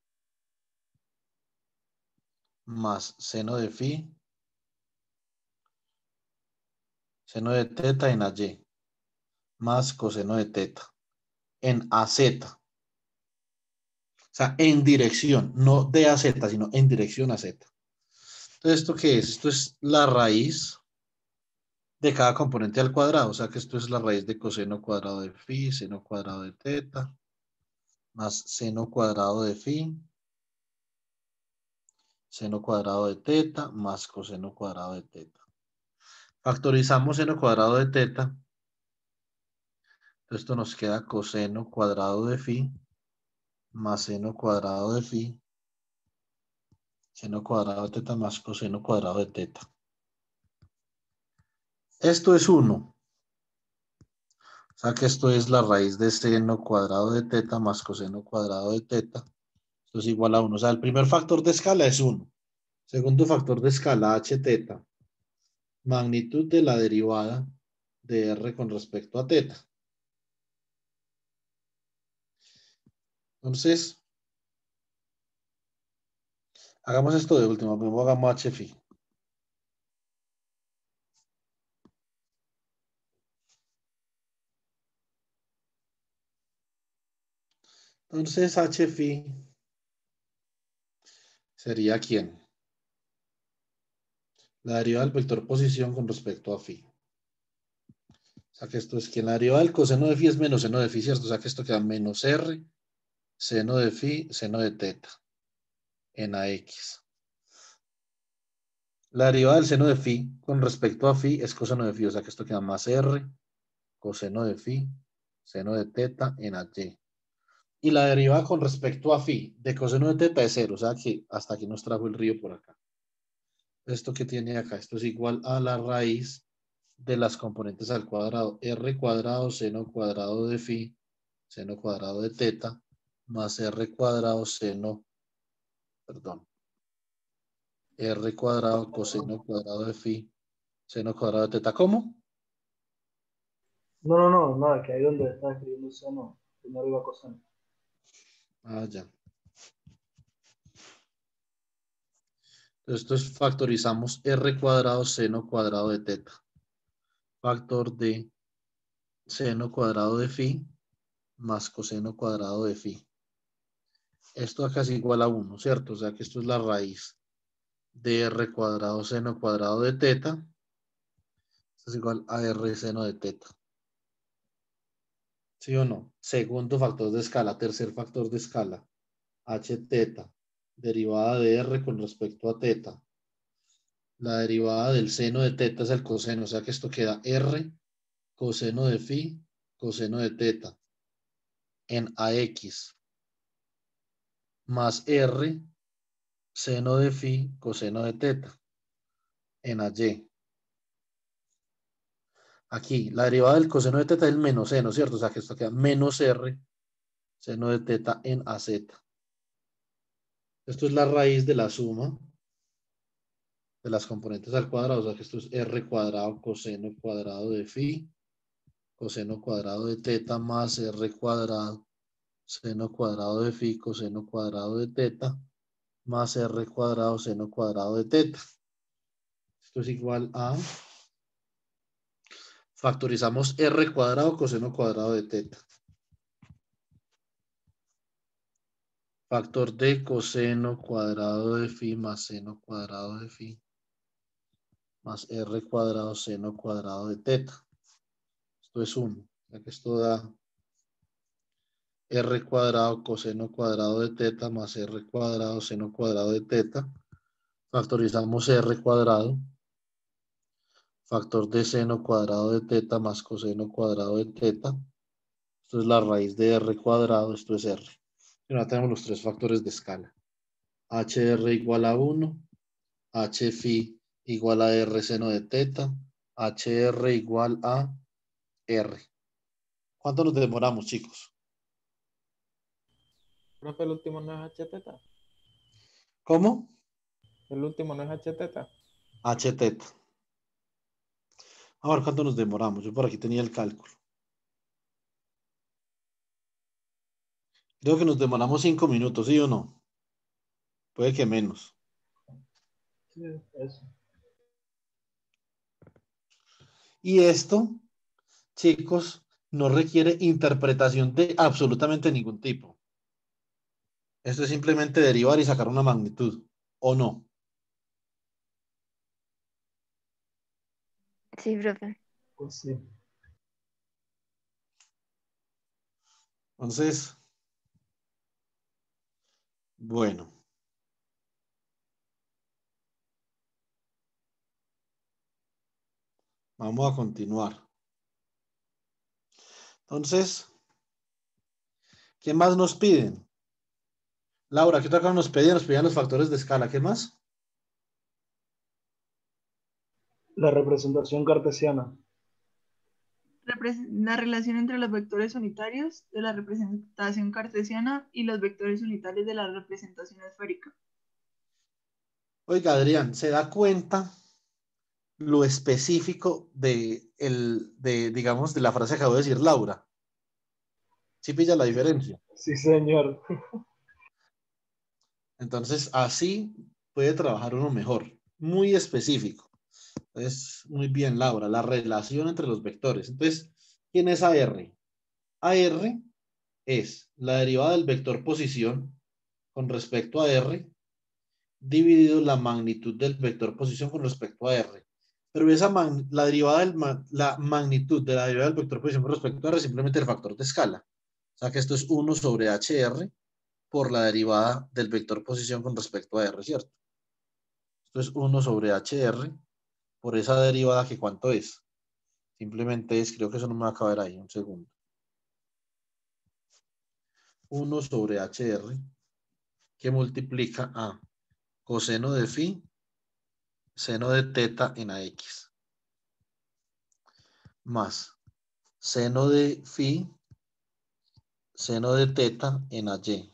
Más seno de phi, seno de teta en AY. Más coseno de teta en AZ. O sea, en dirección, no de a z, sino en dirección a z. Entonces, ¿esto qué es? Esto es la raíz de cada componente al cuadrado. O sea, que esto es la raíz de coseno cuadrado de phi, seno cuadrado de teta, más seno cuadrado de phi, seno cuadrado de teta, más coseno cuadrado de teta. Factorizamos seno cuadrado de teta. Entonces, esto nos queda coseno cuadrado de phi, más seno cuadrado de phi, seno cuadrado de teta, más coseno cuadrado de teta. Esto es 1. O sea que esto es la raíz de seno cuadrado de teta más coseno cuadrado de teta. Esto es igual a 1. O sea, el primer factor de escala es 1. Segundo factor de escala, h teta. Magnitud de la derivada de r con respecto a teta. Entonces, Hagamos esto de último, primero hagamos h phi. Entonces h phi sería ¿quién? La derivada del vector posición con respecto a phi. O sea que esto es que la derivada del coseno de phi es menos seno de phi, ¿cierto? O sea que esto queda menos r, seno de phi, seno de teta, en ax. La derivada del seno de phi con respecto a phi es coseno de phi, o sea que esto queda más r, coseno de phi, seno de teta, en y. Y la derivada con respecto a phi de coseno de teta es 0, o sea que hasta aquí nos trajo el río por acá. Esto que tiene acá, esto es igual a la raíz de las componentes al cuadrado, r cuadrado seno cuadrado de phi, seno cuadrado de teta, más r cuadrado seno, perdón, r cuadrado coseno cuadrado de phi, seno cuadrado de teta. ¿Cómo? No, que ahí donde está escribiendo seno, primero iba coseno. Ah, ya. Entonces factorizamos r cuadrado seno cuadrado de teta. Factor de seno cuadrado de phi más coseno cuadrado de phi. Esto acá es igual a 1, ¿cierto? O sea que esto es la raíz de r cuadrado seno cuadrado de teta. Esto es igual a r seno de teta. ¿Sí o no? Segundo factor de escala. Tercer factor de escala. H teta. Derivada de r con respecto a teta. La derivada del seno de teta es el coseno. O sea que esto queda r coseno de phi coseno de teta en ax más r seno de phi coseno de teta en y. Aquí, la derivada del coseno de teta es el menos seno, ¿cierto? O sea que esto queda menos r seno de teta en az. Esto es la raíz de la suma de las componentes al cuadrado. O sea que esto es r cuadrado coseno cuadrado de phi coseno cuadrado de teta más r cuadrado seno cuadrado de phi coseno cuadrado de teta más r cuadrado seno cuadrado de teta. Esto es igual a, factorizamos r cuadrado coseno cuadrado de teta. Factor de coseno cuadrado de phi más seno cuadrado de phi más r cuadrado seno cuadrado de teta. Esto es 1. Ya que esto da r cuadrado coseno cuadrado de teta más r cuadrado seno cuadrado de teta. Factorizamos r cuadrado. Factor de seno cuadrado de teta más coseno cuadrado de teta. Esto es la raíz de r cuadrado. Esto es r. Y ahora tenemos los tres factores de escala. HR igual a 1. H phi igual a r seno de teta. HR igual a r. ¿Cuánto nos demoramos, chicos? Profe, el último no es h teta. ¿Cómo? El último no es h teta. H teta. A ver, ¿cuánto nos demoramos? Yo por aquí tenía el cálculo. Creo que nos demoramos 5 minutos, ¿sí o no? Puede que menos. Sí, eso. Y esto, chicos, no requiere interpretación de absolutamente ningún tipo. Esto es simplemente derivar y sacar una magnitud, ¿o no? Sí, profe. Pues sí. Entonces, bueno. Vamos a continuar. Entonces, ¿qué más nos piden? Laura, ¿qué otra cosa nos pedían? Nos pedían los factores de escala. ¿Qué más? La representación cartesiana. La relación entre los vectores unitarios de la representación cartesiana y los vectores unitarios de la representación esférica. Oiga, Adrián, ¿se da cuenta lo específico digamos, de la frase que acabo de decir Laura? ¿Sí pilla la diferencia? Sí, señor. Entonces, así puede trabajar uno mejor, muy específico. Entonces, muy bien, Laura, la relación entre los vectores. Entonces, ¿quién es AR? AR es la derivada del vector posición con respecto a R dividido la magnitud del vector posición con respecto a R. Pero la derivada la magnitud de la derivada del vector posición con respecto a R es simplemente el factor de escala. O sea que esto es 1 sobre HR por la derivada del vector posición con respecto a R, ¿cierto? Esto es 1 sobre HR por esa derivada que ¿cuánto es? Simplemente es, creo que eso no me va a caber ahí, un segundo. 1 sobre HR que multiplica a coseno de phi, seno de teta en AX, más seno de phi, seno de teta en AY,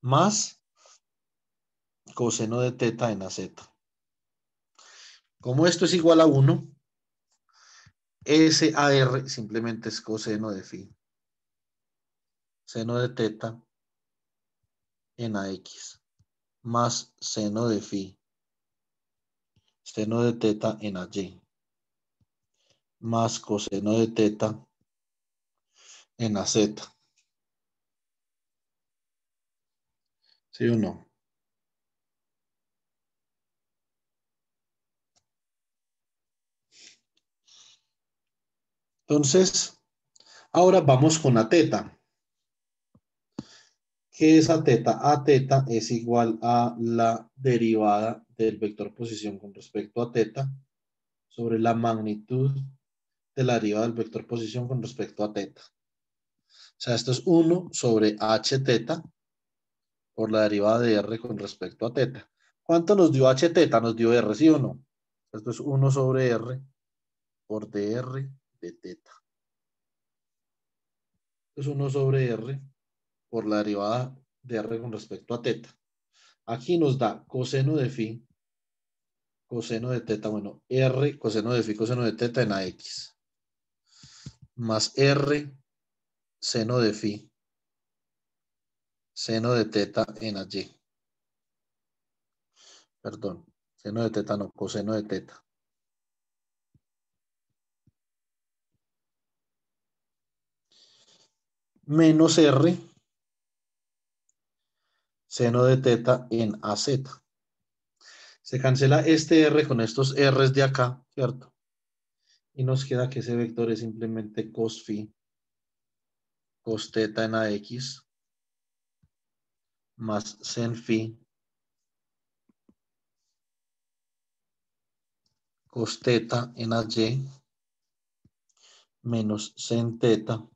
más coseno de teta en AZ. Como esto es igual a 1, SAR simplemente es coseno de phi, seno de teta en AX, más seno de phi, seno de teta en AY, más coseno de teta en AZ. ¿Sí o no? Entonces, ahora vamos con la teta. ¿Qué es a teta? A teta es igual a la derivada del vector posición con respecto a teta sobre la magnitud de la derivada del vector posición con respecto a teta. O sea, esto es 1 sobre h teta por la derivada de r con respecto a teta. ¿Cuánto nos dio h teta? Nos dio r, ¿sí o no? Esto es 1 sobre r por dr de teta. Esto es 1 sobre r por la derivada de r con respecto a teta. Aquí nos da coseno de phi, coseno de teta, bueno, r coseno de phi, coseno de teta en ax, más r seno de phi, seno de teta en ay. Perdón, seno de teta no, coseno de teta. Menos r seno de teta en az. Se cancela este r con estos r's de acá, ¿cierto? Y nos queda que ese vector es simplemente cos phi, cos teta en ax, más sen phi, cos teta en ay, menos sen teta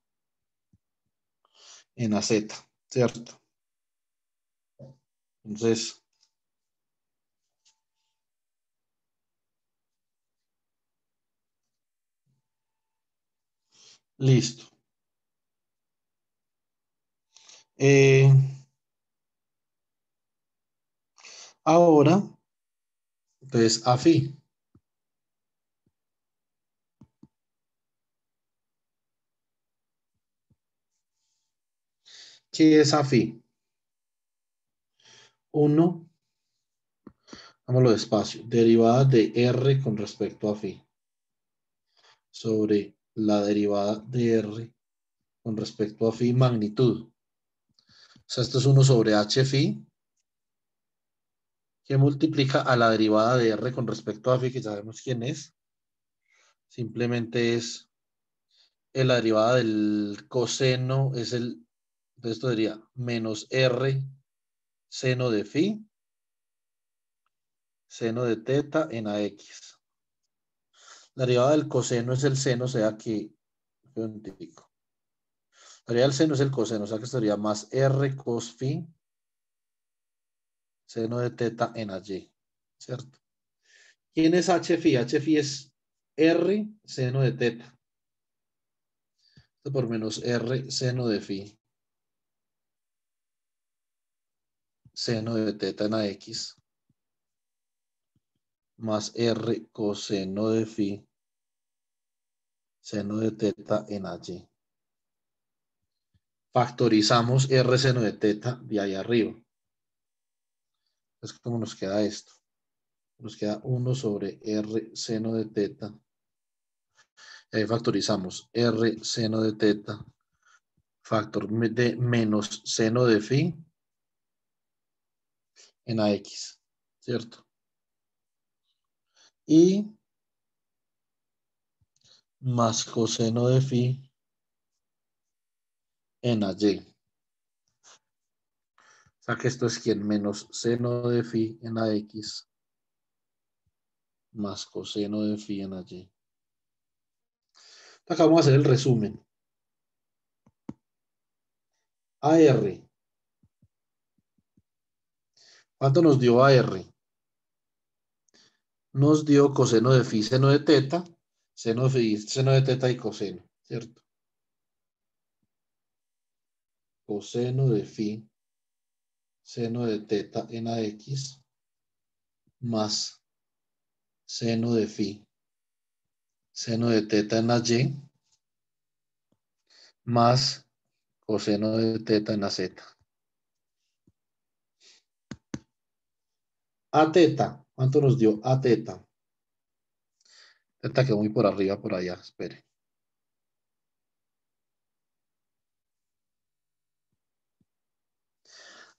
en az, ¿cierto? Entonces, listo. Ahora, entonces, a phi. ¿Qué es a phi? 1, vámonos despacio, derivada de r con respecto a phi sobre la derivada de r con respecto a phi magnitud. O sea, esto es 1 sobre h phi que multiplica a la derivada de r con respecto a phi, que sabemos quién es. Simplemente es la derivada del coseno, es el, entonces esto sería menos r seno de phi, seno de teta en ax. La derivada del coseno es el seno, o sea que, la derivada del seno es el coseno, o sea que sería más r cos phi, seno de teta en ay, ¿cierto? ¿Quién es h phi? H phi es r seno de teta. Esto por menos r seno de phi, seno de teta en ax, más r coseno de phi, seno de teta en ay. Factorizamos r seno de teta de ahí arriba. Entonces, ¿cómo nos queda esto? Nos queda 1 sobre R seno de teta. Ahí factorizamos R seno de teta, factor de menos seno de phi en AX, ¿cierto? Y más coseno de phi en AY. O sea que esto es quien menos seno de phi en AX más coseno de phi en AY. Acá vamos a hacer el resumen. AR. ¿Cuánto nos dio AR? Nos dio coseno de phi, seno de teta, seno de phi, seno de teta y coseno, ¿cierto? Coseno de phi, seno de teta en AX, más seno de phi, seno de teta en AY, más coseno de teta en AZ. A teta, ¿cuánto nos dio A teta? Teta quedó muy por arriba, por allá, espere.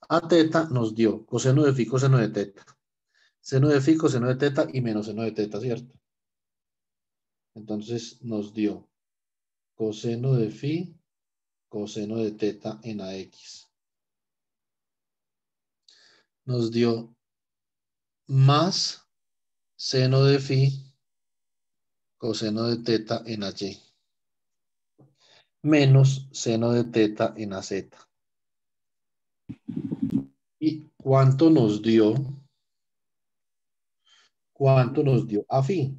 A teta nos dio coseno de phi, coseno de teta. Seno de phi, coseno de teta y menos seno de teta, ¿cierto? Entonces nos dio coseno de phi, coseno de teta en AX. Nos dio más seno de phi, coseno de teta en AY. Menos seno de teta en AZ. ¿Y cuánto nos dio? ¿Cuánto nos dio a phi?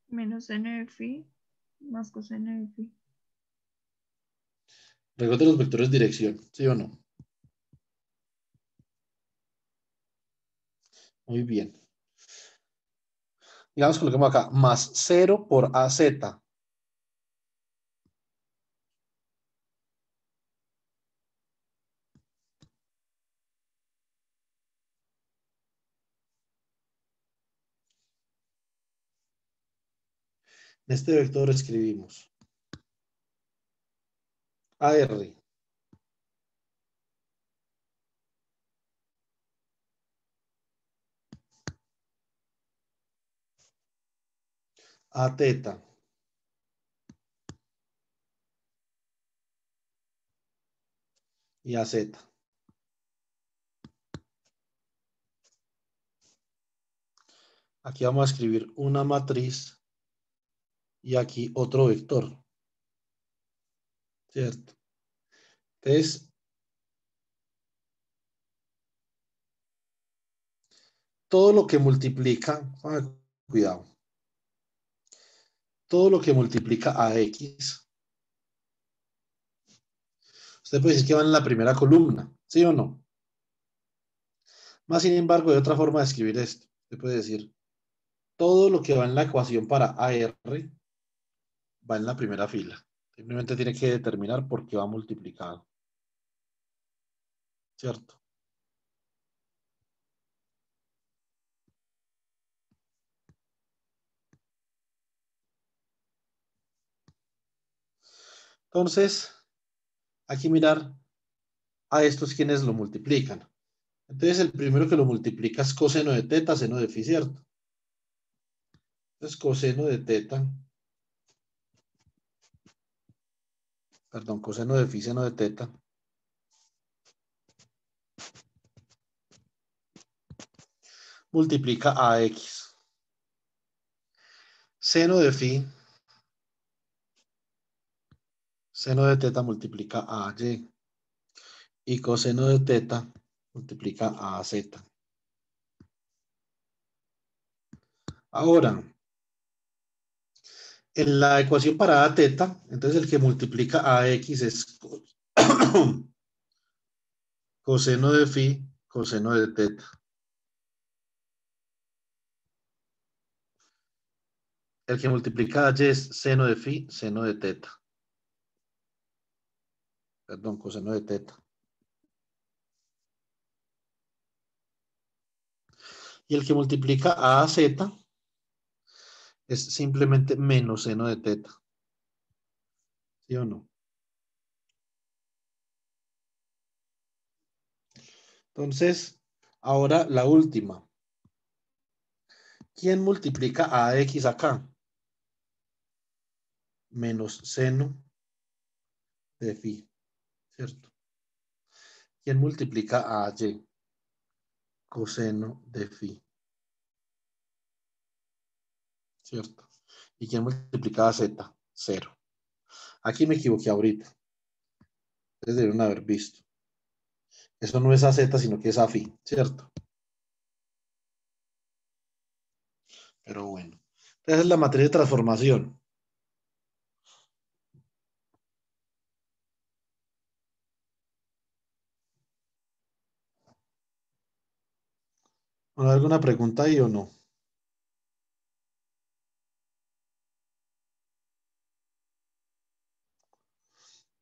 Menos seno de phi más coseno de phi. Recuerden los vectores de dirección, ¿sí o no? Muy bien. Digamos, coloquemos acá, más 0 por AZ. En este vector escribimos AR A teta y a Z. Aquí vamos a escribir una matriz y aquí otro vector. ¿Cierto? Entonces, todo lo que multiplica, cuidado, todo lo que multiplica a X, usted puede decir que va en la primera columna, ¿sí o no? Más sin embargo, hay otra forma de escribir esto. Usted puede decir, todo lo que va en la ecuación para AR va en la primera fila. Simplemente tiene que determinar por qué va multiplicado. ¿Cierto? Entonces, aquí mirar a estos quienes lo multiplican. Entonces, el primero que lo multiplica es coseno de teta, seno de phi, ¿cierto? Entonces, coseno de teta, perdón, coseno de phi, seno de teta, multiplica a X. Seno de phi, seno de teta multiplica a Y. Y coseno de teta multiplica a Z. Ahora, en la ecuación para a teta, entonces el que multiplica a X es coseno de phi, coseno de teta. El que multiplica a Y es seno de phi, seno de teta. Perdón, coseno de teta. Y el que multiplica a z es simplemente menos seno de teta. ¿Sí o no? Entonces, ahora la última. ¿Quién multiplica a x acá? Menos seno de phi, ¿cierto? ¿Quién multiplica a y? Coseno de phi, ¿cierto? ¿Y quién multiplica a z? 0. Aquí me equivoqué ahorita. Ustedes debieron haber visto. Eso no es a z, sino que es a phi, ¿cierto? Pero bueno. Esa es la matriz de transformación. ¿Hay alguna pregunta ahí o no?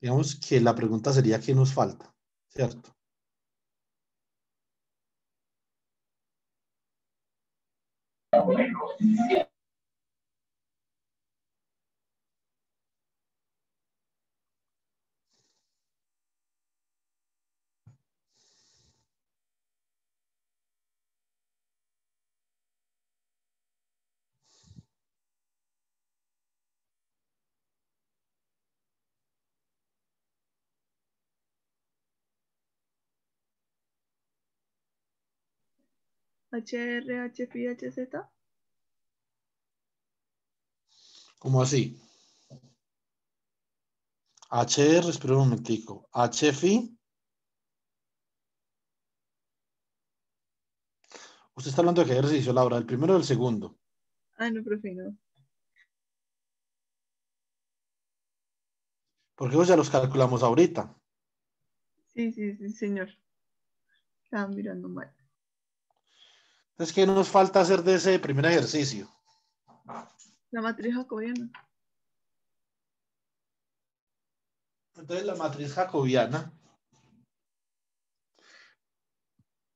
Digamos que la pregunta sería ¿qué nos falta? ¿Cierto? HR, HPI, HZ. ¿Cómo así? HR, espera un momentico. HFI. Usted está hablando de qué ejercicio, Laura, ¿el primero o el segundo? Ah, no, profe, no. Porque esos ya los calculamos ahorita. Sí, sí, sí, señor. Estaba mirando mal. Entonces, ¿qué nos falta hacer de ese primer ejercicio? La matriz jacobiana. Entonces, la matriz jacobiana,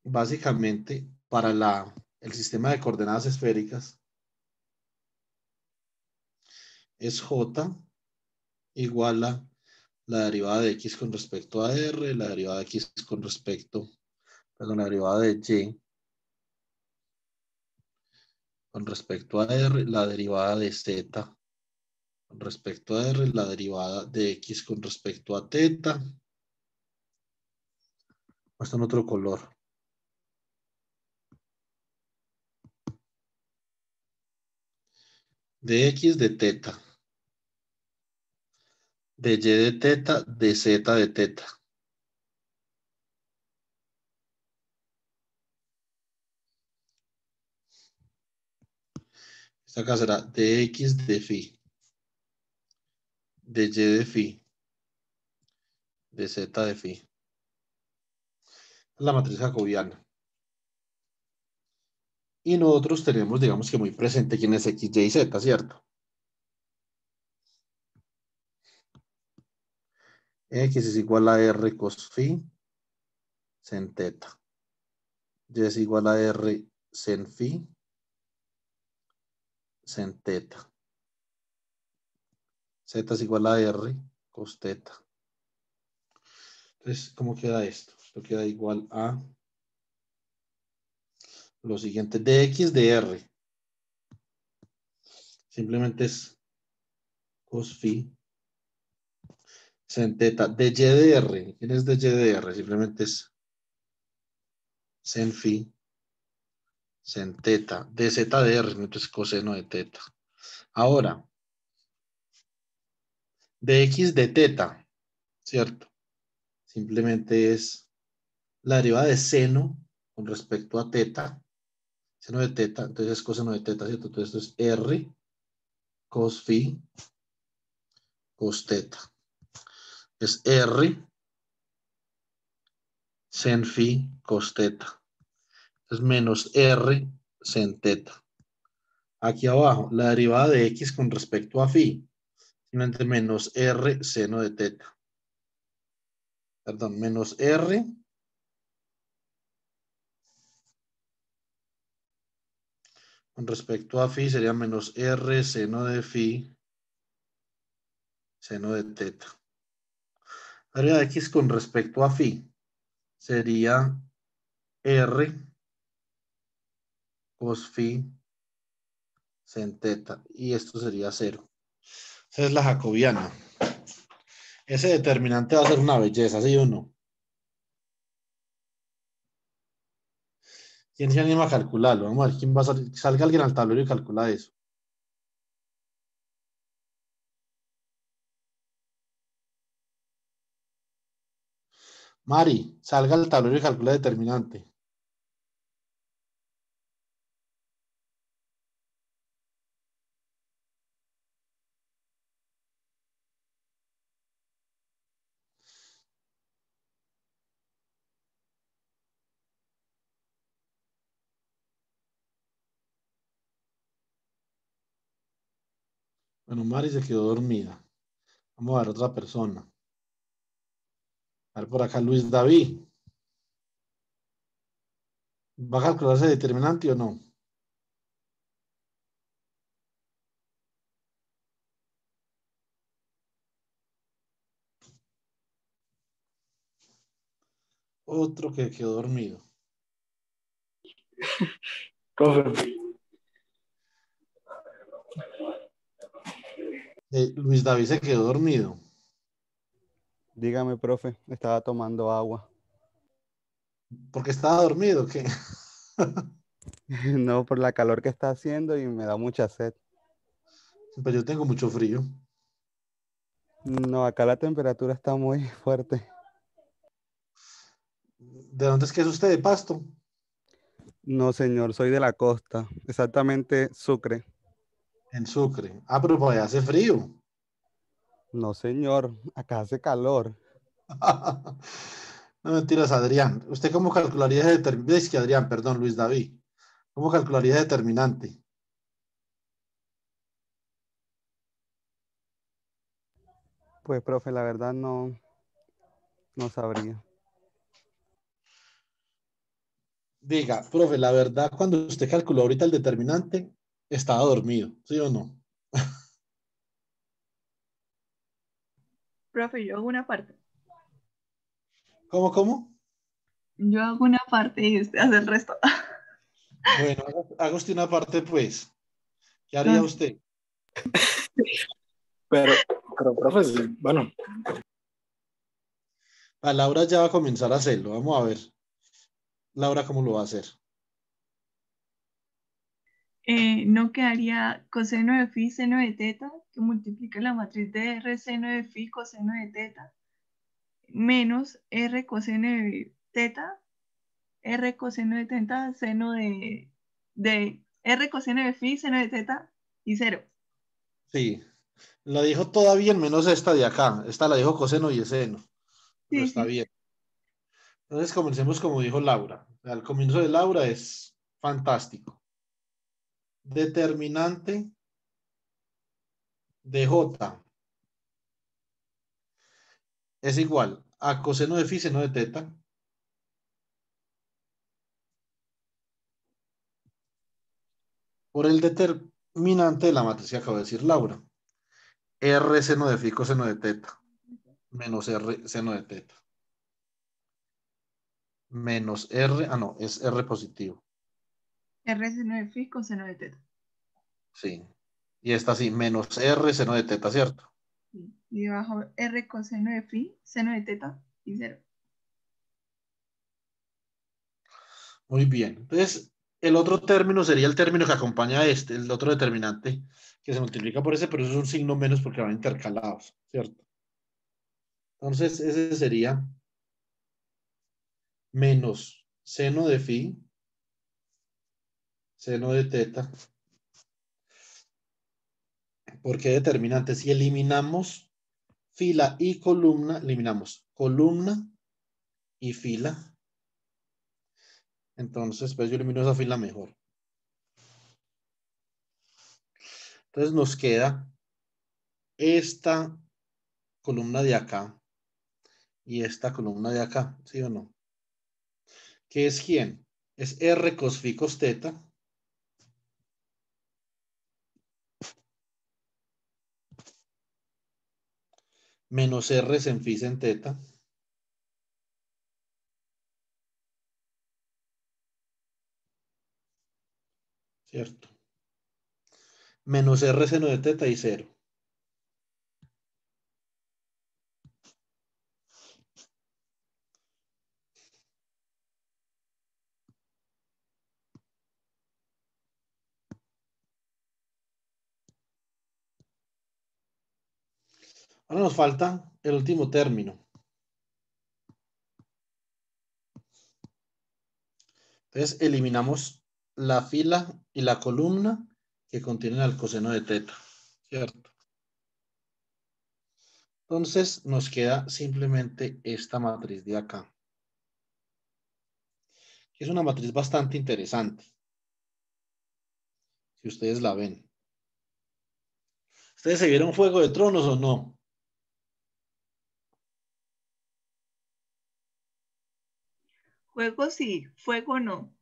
básicamente, para el sistema de coordenadas esféricas, es J igual a la derivada de X con respecto a R, la derivada de X con respecto, perdón, la derivada de Y con respecto a R, la derivada de Z con respecto a R, la derivada de X con respecto a teta. Esto en otro color. De X de teta. De Y de teta, de Z de teta. Esta acá será de X de phi. De Y de phi. De Z de phi. La matriz jacobiana. Y nosotros tenemos, digamos que muy presente quién es X, Y y Z, ¿cierto? X es igual a R cos phi sen teta. Y es igual a R sen phi sen teta. Z es igual a R cos teta. Entonces, ¿cómo queda esto? Esto queda igual a lo siguiente. De X de R. Simplemente es cos phi sen teta. De Y de R. ¿Quién es de Y de R? Simplemente es sen phi sen teta. De Z de R. Entonces coseno de teta. Ahora, de X de teta. ¿Cierto? Simplemente es la derivada de seno con respecto a teta. Seno de teta. Entonces es coseno de teta, ¿cierto? Entonces esto es R cos phi cos teta. Es R sen phi cos teta. Es menos R sen teta. Aquí abajo, la derivada de X con respecto a phi. Simplemente menos R seno de teta. Perdón, menos R Con respecto a phi sería menos R seno de phi seno de teta. Área de X con respecto a phi sería R cos phi sen teta. Y esto sería 0. Esa es la jacobiana. Ese determinante va a ser una belleza, ¿sí o no? ¿Quién se anima a calcularlo? Vamos a ver quién va a salir. Salga alguien al tablero y calcula eso. Mari, salga al tablero y calcula determinante. Bueno, Mari se quedó dormida. Vamos a ver otra persona. A ver por acá Luis David. ¿Va a calcularse determinante o no? Otro que quedó dormido. Profe, Luis David se quedó dormido. Dígame, profe, estaba tomando agua. Porque estaba dormido, ¿qué? No, por la calor que está haciendo y me da mucha sed. Pues yo tengo mucho frío. No, acá la temperatura está muy fuerte. ¿De dónde es que es usted? ¿De Pasto? No, señor, soy de la costa, exactamente Sucre. En Sucre. Ah, pero por allá hace frío. No, señor, acá hace calor. No mentiras, Adrián. ¿Usted cómo calcularía ese determinante? Es que Adrián, perdón, Luis David. ¿Cómo calcularía ese determinante? Pues, profe, la verdad no sabría. Diga, profe, la verdad, cuando usted calculó ahorita el determinante, estaba dormido, ¿sí o no? Profe, yo hago una parte. ¿Cómo, cómo? Yo hago una parte y usted hace el resto. Bueno, haga usted una parte, pues. ¿Qué haría No, usted? pero, profe, sí, bueno, A Laura ya va a comenzar a hacerlo. Vamos a ver. Laura, ¿cómo lo va a hacer? no quedaría coseno de phi seno de teta, que multiplica la matriz de r seno de phi coseno de teta, menos r coseno de teta, r coseno de teta, seno de r coseno de phi seno de teta y 0. Sí, la dijo toda bien, menos esta de acá. Esta la dijo coseno y seno, pero Sí, está sí. bien. Entonces comencemos como dijo Laura. El comienzo de Laura es fantástico. Determinante de J es igual a coseno de phi seno de teta por el determinante de la matriz que acabo de decir Laura. R seno de phi coseno de teta menos R seno de teta menos R, no, es R positivo. R seno de phi coseno de teta. Sí. Y esta sí, menos R seno de teta, ¿cierto? Sí. Y debajo r coseno de phi seno de teta y 0. Muy bien. Entonces, el otro término sería el término que acompaña a este, el otro determinante, que se multiplica por ese, pero eso es un signo menos porque van intercalados, ¿cierto? Entonces, ese sería menos seno de phi, seno de teta. ¿Por qué determinante? Si eliminamos fila y columna, eliminamos columna y fila. Entonces, pues yo elimino esa fila mejor. Entonces nos queda esta columna de acá y esta columna de acá, ¿sí o no? ¿Qué es quién? Es R cos phi cos teta menos R sen phi sen teta. ¿Cierto? Menos R seno de teta y 0. Ahora nos falta el último término. Entonces eliminamos la fila y la columna que contienen al coseno de teta, ¿cierto? Entonces nos queda simplemente esta matriz de acá, que es una matriz bastante interesante, si ustedes la ven. ¿Ustedes se vieron Juego de Tronos o no? Juego sí, fuego no.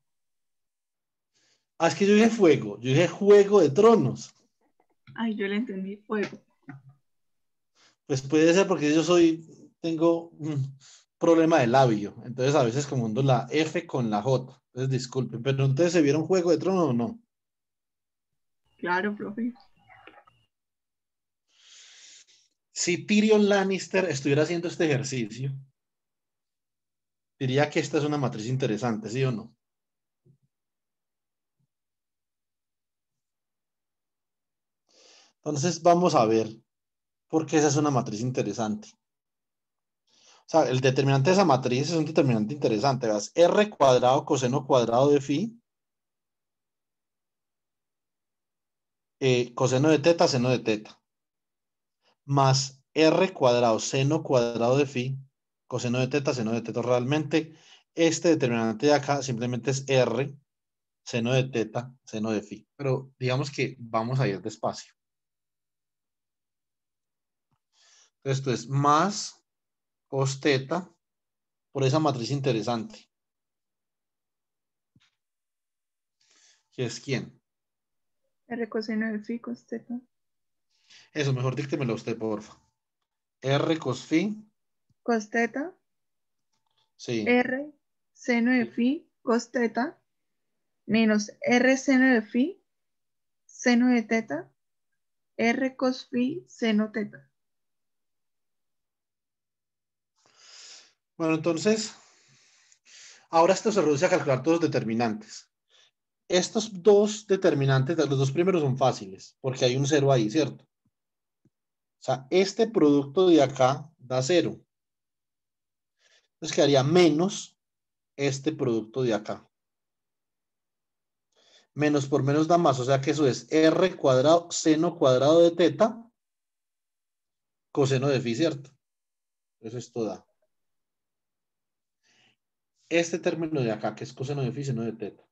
Ah, es que yo dije fuego, yo dije Juego de Tronos. Ay, yo le entendí fuego. Pues puede ser porque tengo un problema de labio, entonces a veces confundo la F con la J. Entonces disculpen, pero ¿ustedes se vieron Juego de Tronos o no? Claro, profe. Si Tyrion Lannister estuviera haciendo este ejercicio, diría que esta es una matriz interesante, ¿sí o no? Entonces vamos a ver por qué esa es una matriz interesante. O sea, el determinante de esa matriz es un determinante interesante. ¿Ves? R cuadrado coseno cuadrado de phi, coseno de teta, seno de teta, más R cuadrado seno cuadrado de phi, coseno de teta, seno de teta. Realmente este determinante de acá simplemente es R, seno de teta, seno de phi. Pero digamos que vamos a ir despacio. Esto es más cos teta por esa matriz interesante. ¿Que es quién? R coseno de phi cos teta. Eso, mejor díctemelo usted, porfa. R cos phi, Cos teta. sí. R seno de phi cos teta menos R seno de phi seno de teta R cos phi seno teta. Bueno, entonces, ahora esto se reduce a calcular todos los determinantes. Estos dos determinantes, los dos primeros son fáciles, porque hay un cero ahí, ¿cierto? O sea, este producto de acá da 0. Entonces quedaría menos este producto de acá. Menos por menos da más, o sea que eso es R cuadrado seno cuadrado de teta coseno de phi, ¿cierto? Eso esto da. Este término de acá, que es coseno de phi, seno de teta.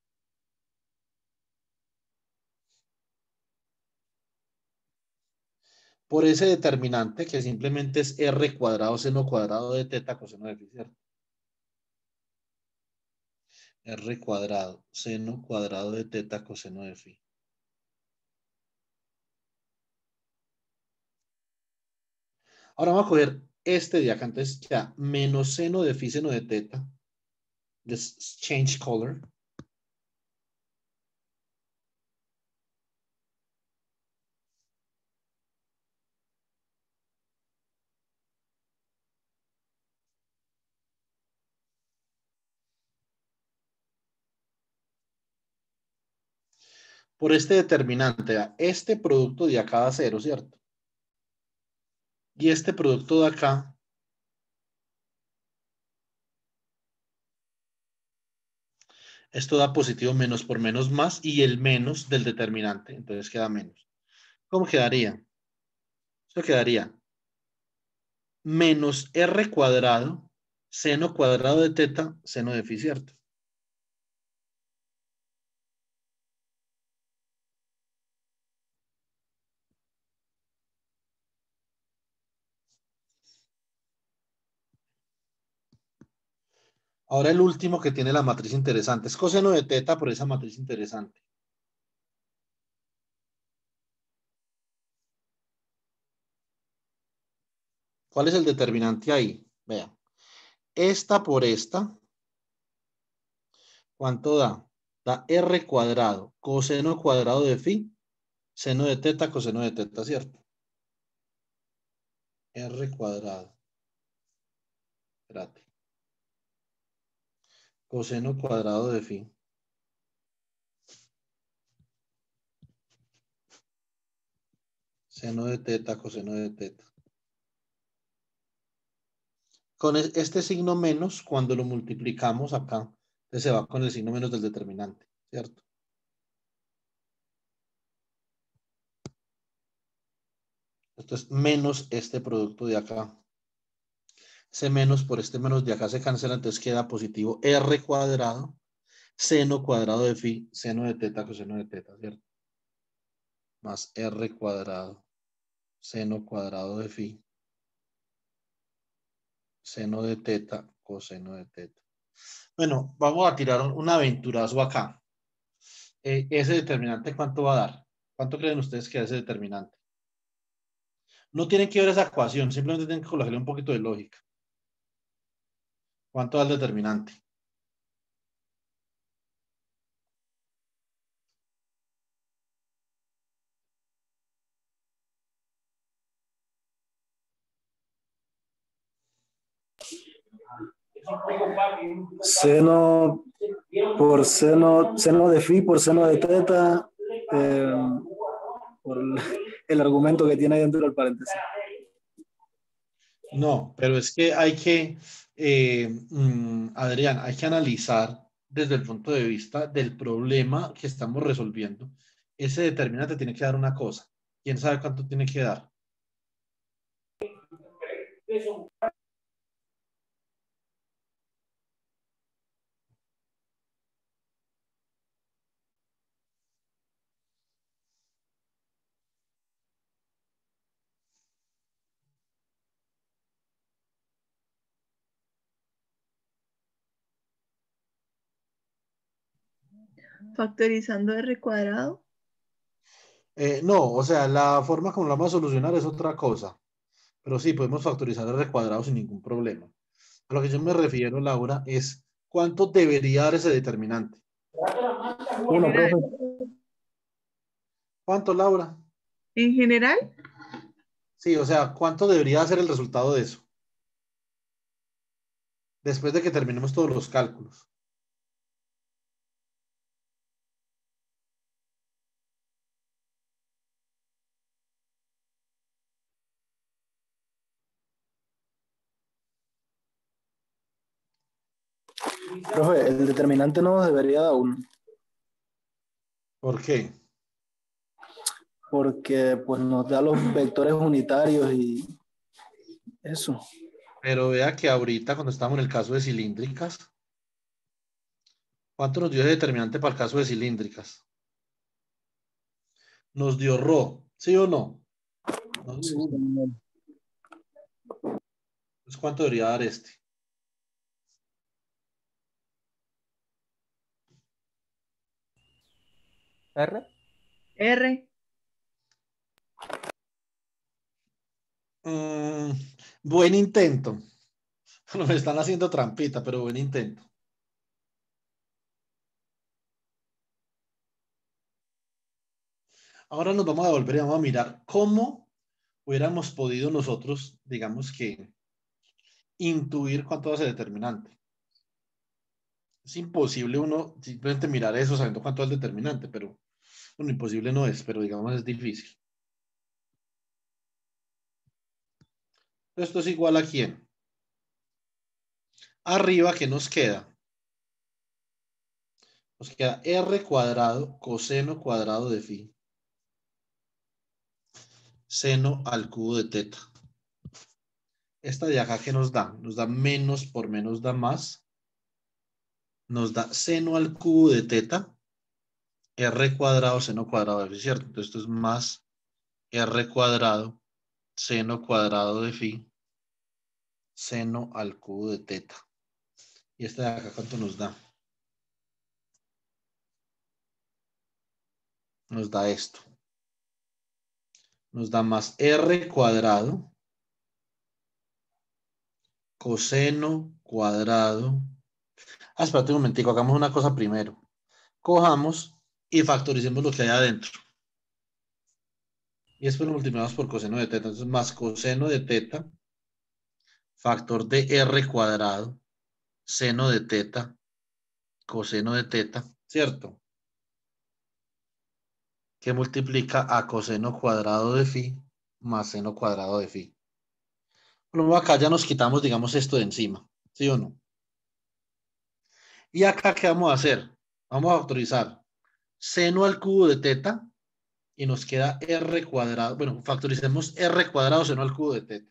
Por ese determinante, que simplemente es R cuadrado seno cuadrado de teta coseno de phi, ¿cierto? R cuadrado seno cuadrado de teta coseno de phi. Ahora vamos a coger este de acá, entonces queda menos seno de phi seno de teta. Let's change color. Por este determinante, este producto de acá da 0, ¿cierto? Y este producto de acá esto da positivo menos por menos más y el menos del determinante, entonces queda menos. ¿Cómo quedaría? Esto quedaría menos R cuadrado seno cuadrado de teta seno de phi, ¿cierto? Ahora el último que tiene la matriz interesante es coseno de teta por esa matriz interesante. ¿Cuál es el determinante ahí? Vean. Esta por esta, ¿cuánto da? Da r cuadrado, coseno cuadrado de phi, seno de teta, coseno de teta, ¿cierto? R cuadrado. Espérate. Coseno cuadrado de phi. Seno de teta, coseno de teta. Con este signo menos, cuando lo multiplicamos acá, entonces se va con el signo menos del determinante, ¿cierto? Esto es menos este producto de acá. Ese menos por este menos de acá se cancela, entonces queda positivo r cuadrado, seno cuadrado de phi, seno de teta, coseno de teta, ¿cierto? Más r cuadrado, seno cuadrado de phi, seno de teta, coseno de teta. Bueno, vamos a tirar un aventurazo acá. Ese determinante, ¿cuánto va a dar? ¿Cuánto creen ustedes que es ese determinante? No tienen que ver esa ecuación, simplemente tienen que colocarle un poquito de lógica. ¿Cuánto da el determinante? Seno por seno de phi por seno de teta, por el argumento que tiene ahí dentro del paréntesis. No, pero es que hay que, Adrián, hay que analizar desde el punto de vista del problema que estamos resolviendo. Ese determinante tiene que dar una cosa. ¿Quién sabe cuánto tiene que dar? Factorizando r cuadrado. No, o sea, la forma como lo vamos a solucionar es otra cosa. Pero sí, podemos factorizar r cuadrado sin ningún problema. A lo que yo me refiero, Laura, es cuánto debería dar ese determinante. Uno, profe. ¿Cuánto, Laura? En general, Sí, o sea, ¿cuánto debería ser el resultado de eso? Después de que terminemos todos los cálculos. Profe, el determinante no debería dar 1, ¿Por qué? porque pues nos da los vectores unitarios y eso. Pero vea que ahorita, cuando estamos en el caso de cilíndricas, ¿cuánto nos dio ese determinante para el caso de cilíndricas? Nos dio ρ, ¿sí o no? Nos dio Sí, 1. señor. Entonces, ¿cuánto debería dar este? R. R. Mm, buen intento. Nos están haciendo trampita, pero buen intento. Ahora nos vamos a volver y vamos a mirar cómo hubiéramos podido nosotros, digamos que, intuir cuánto va a ser determinante. Es imposible uno simplemente mirar eso sabiendo cuánto es el determinante, pero bueno, imposible no es, pero digamos es difícil. Esto es igual a ¿quién? Arriba, ¿qué nos queda? Nos queda r cuadrado coseno cuadrado de phi, seno al cubo de teta. Esta de acá, ¿qué nos da? Nos da menos por menos da más. Nos da seno al cubo de teta, r cuadrado seno cuadrado de phi, ¿cierto? Entonces esto es más r cuadrado seno cuadrado de phi, seno al cubo de teta. ¿Y esta de acá cuánto nos da? Nos da esto. Nos da más r cuadrado coseno cuadrado. Espérate un momentico, hagamos una cosa primero. Cojamos y factoricemos lo que hay adentro. Y después lo multiplicamos por coseno de teta. Entonces, más coseno de teta, factor de r cuadrado, seno de teta, coseno de teta, ¿cierto? Que multiplica a coseno cuadrado de phi más seno cuadrado de phi. Luego acá ya nos quitamos, digamos, esto de encima, ¿sí o no? Y acá, ¿qué vamos a hacer? Vamos a factorizar seno al cubo de teta y nos queda r cuadrado. Bueno, factoricemos r cuadrado seno al cubo de teta.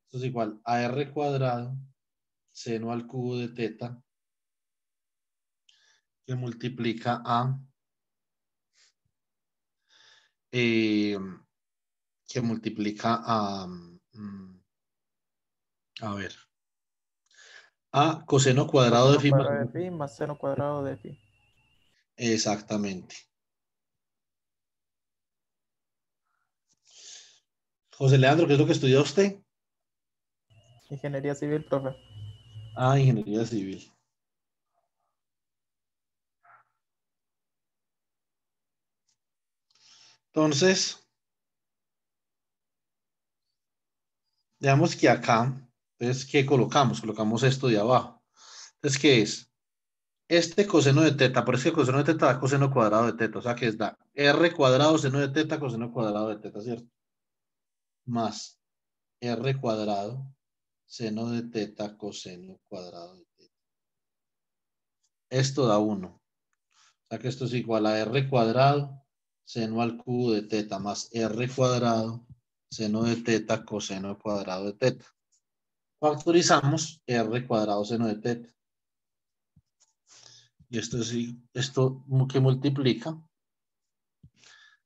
Esto es igual a r cuadrado seno al cubo de teta que multiplica a a ver, a coseno cuadrado de Coseno phi más. cuadrado de phi más seno cuadrado de phi. Exactamente. José Leandro, ¿qué es lo que estudia usted? Ingeniería civil, profe. Ah, ingeniería civil. Entonces, digamos que acá, entonces, ¿qué colocamos? Colocamos esto de abajo. Entonces, ¿qué es? Este coseno de teta, por eso el coseno de teta da coseno cuadrado de teta, o sea que es da r cuadrado seno de teta coseno cuadrado de teta, ¿cierto? Más r cuadrado seno de teta coseno cuadrado de teta. Esto da 1. O sea que esto es igual a r cuadrado seno al cubo de teta más r cuadrado seno de teta coseno cuadrado de teta. Factorizamos r cuadrado seno de teta. Y esto es esto que multiplica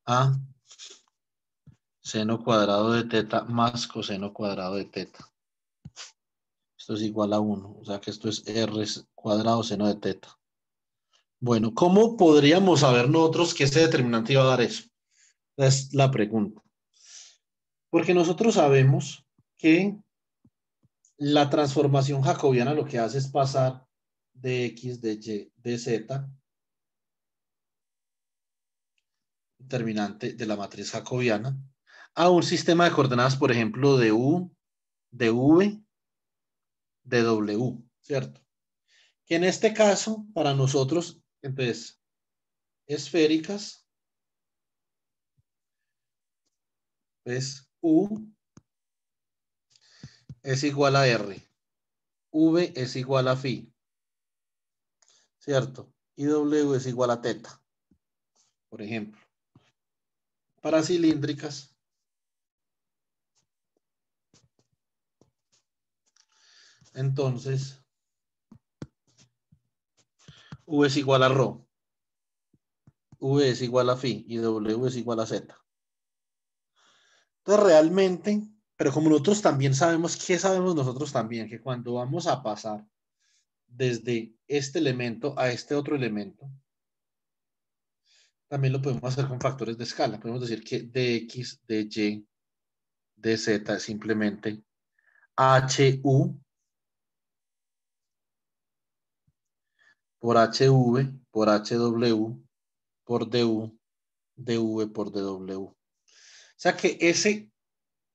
a seno cuadrado de teta más coseno cuadrado de teta. Esto es igual a 1. O sea que esto es r cuadrado seno de teta. Bueno, ¿cómo podríamos saber nosotros que ese determinante iba a dar eso? Es la pregunta. Porque nosotros sabemos que la transformación jacobiana lo que hace es pasar de x, de y, de z, determinante de la matriz jacobiana, a un sistema de coordenadas, por ejemplo, de u, de v, de w, ¿cierto? Que en este caso, para nosotros, entonces, esféricas, es u es igual a r, v es igual a phi, ¿cierto? Y w es igual a teta, por ejemplo. Para cilíndricas, entonces, v es igual a rho, v es igual a phi y w es igual a z. Entonces, realmente, pero como nosotros también sabemos, ¿qué sabemos nosotros también? Que cuando vamos a pasar desde este elemento a este otro elemento, también lo podemos hacer con factores de escala. Podemos decir que dx, dy, dz es simplemente hu por hv por hw por du, dv por dw. O sea que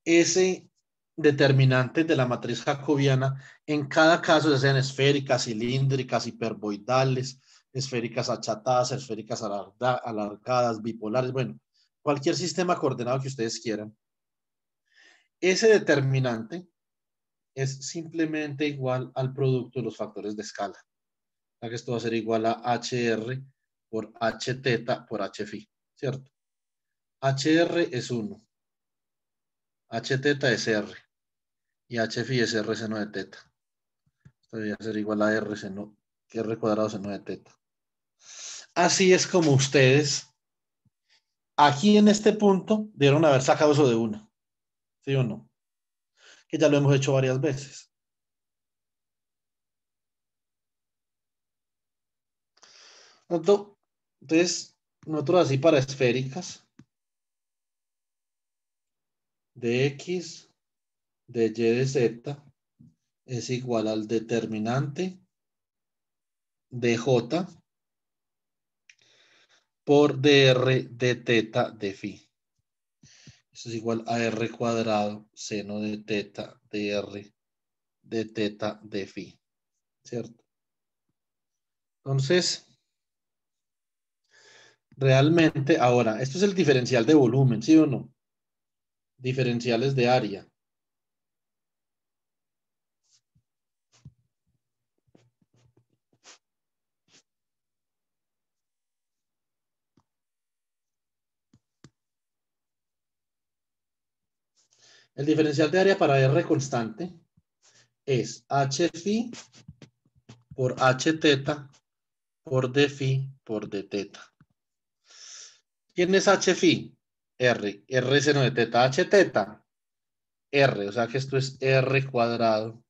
ese determinante de la matriz jacobiana, en cada caso, ya sean esféricas, cilíndricas, hiperboidales, esféricas achatadas, esféricas alargadas, bipolares, bueno, cualquier sistema coordenado que ustedes quieran, ese determinante es simplemente igual al producto de los factores de escala. O sea que esto va a ser igual a hr por h teta por h phi, ¿cierto? hr es 1, h teta es r y h phi es r seno de teta. Esto debería ser igual a r seno, que r cuadrado seno de teta. Así es como ustedes aquí en este punto debieron haber sacado eso de una, ¿sí o no? Que ya lo hemos hecho varias veces. Entonces, nosotros así para esféricas, de x, de y, de z, es igual al determinante de J por dr de teta de phi. Esto es igual a r cuadrado seno de teta de r de teta de phi, ¿cierto? Entonces, realmente, ahora, esto es el diferencial de volumen, ¿sí o no? Diferenciales de área. El diferencial de área para R constante es h phi por h teta por d phi por d teta. ¿Quién es h phi? R seno de teta. H teta, R, o sea que esto es R cuadrado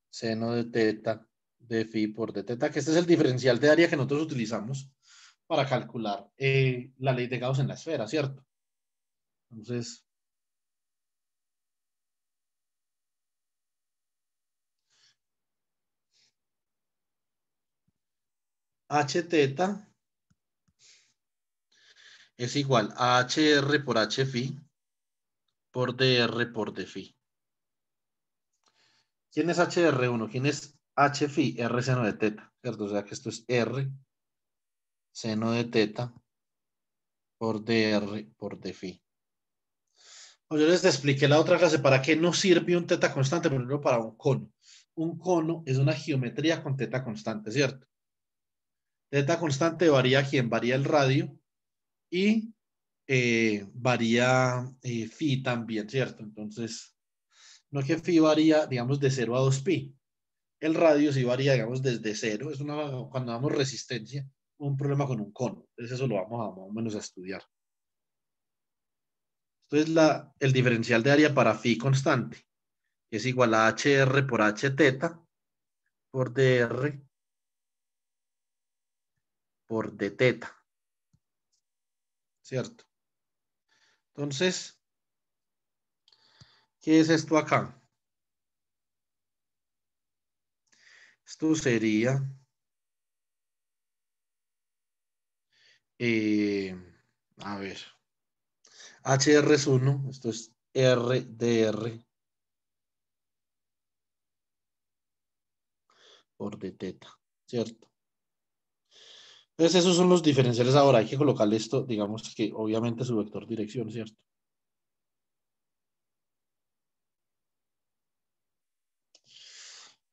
seno de teta de phi por d teta, que este es el diferencial de área que nosotros utilizamos para calcular la ley de Gauss en la esfera, ¿cierto? Entonces, h teta es igual a hr por h phi por dr por d phi. ¿Quién es hr1? ¿Quién es h phi? R seno de teta, ¿cierto? O sea que esto es r seno de teta por dr por d phi. O yo les expliqué la otra clase para qué no sirve un teta constante, por ejemplo, para un cono. Un cono es una geometría con teta constante, ¿cierto? Teta constante varía quién, varía el radio y varía phi también, ¿cierto? Entonces, no es que phi varía, digamos, de 0 a 2 pi. El radio sí varía, digamos, desde 0. Es una, cuando damos resistencia, un problema con un cono. Entonces, eso lo vamos a más o menos a estudiar. Entonces, el diferencial de área para phi constante es igual a hr por h teta por dr por d teta, ¿cierto? Entonces, ¿qué es esto acá? Esto sería, a ver, HR es 1, esto es RDR por d teta, ¿cierto? Entonces esos son los diferenciales ahora. Hay que colocarle esto, digamos que obviamente su vector dirección, ¿cierto?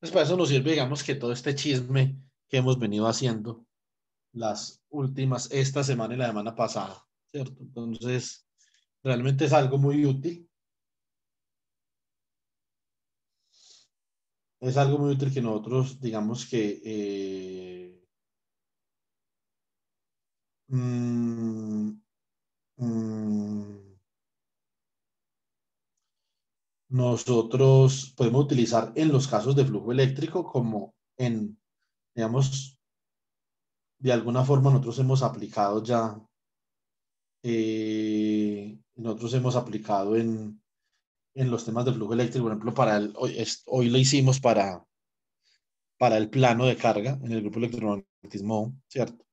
Pues para eso nos sirve, digamos, que todo este chisme que hemos venido haciendo las últimas, esta semana y la semana pasada, ¿cierto? Entonces, realmente es algo muy útil. Es algo muy útil que nosotros, digamos que mm, mm, nosotros podemos utilizar en los casos de flujo eléctrico como en, digamos, de alguna forma nosotros hemos aplicado ya, nosotros hemos aplicado en los temas de flujo eléctrico, por ejemplo, hoy lo hicimos para el plano de carga en el grupo electromagnetismo, ¿cierto?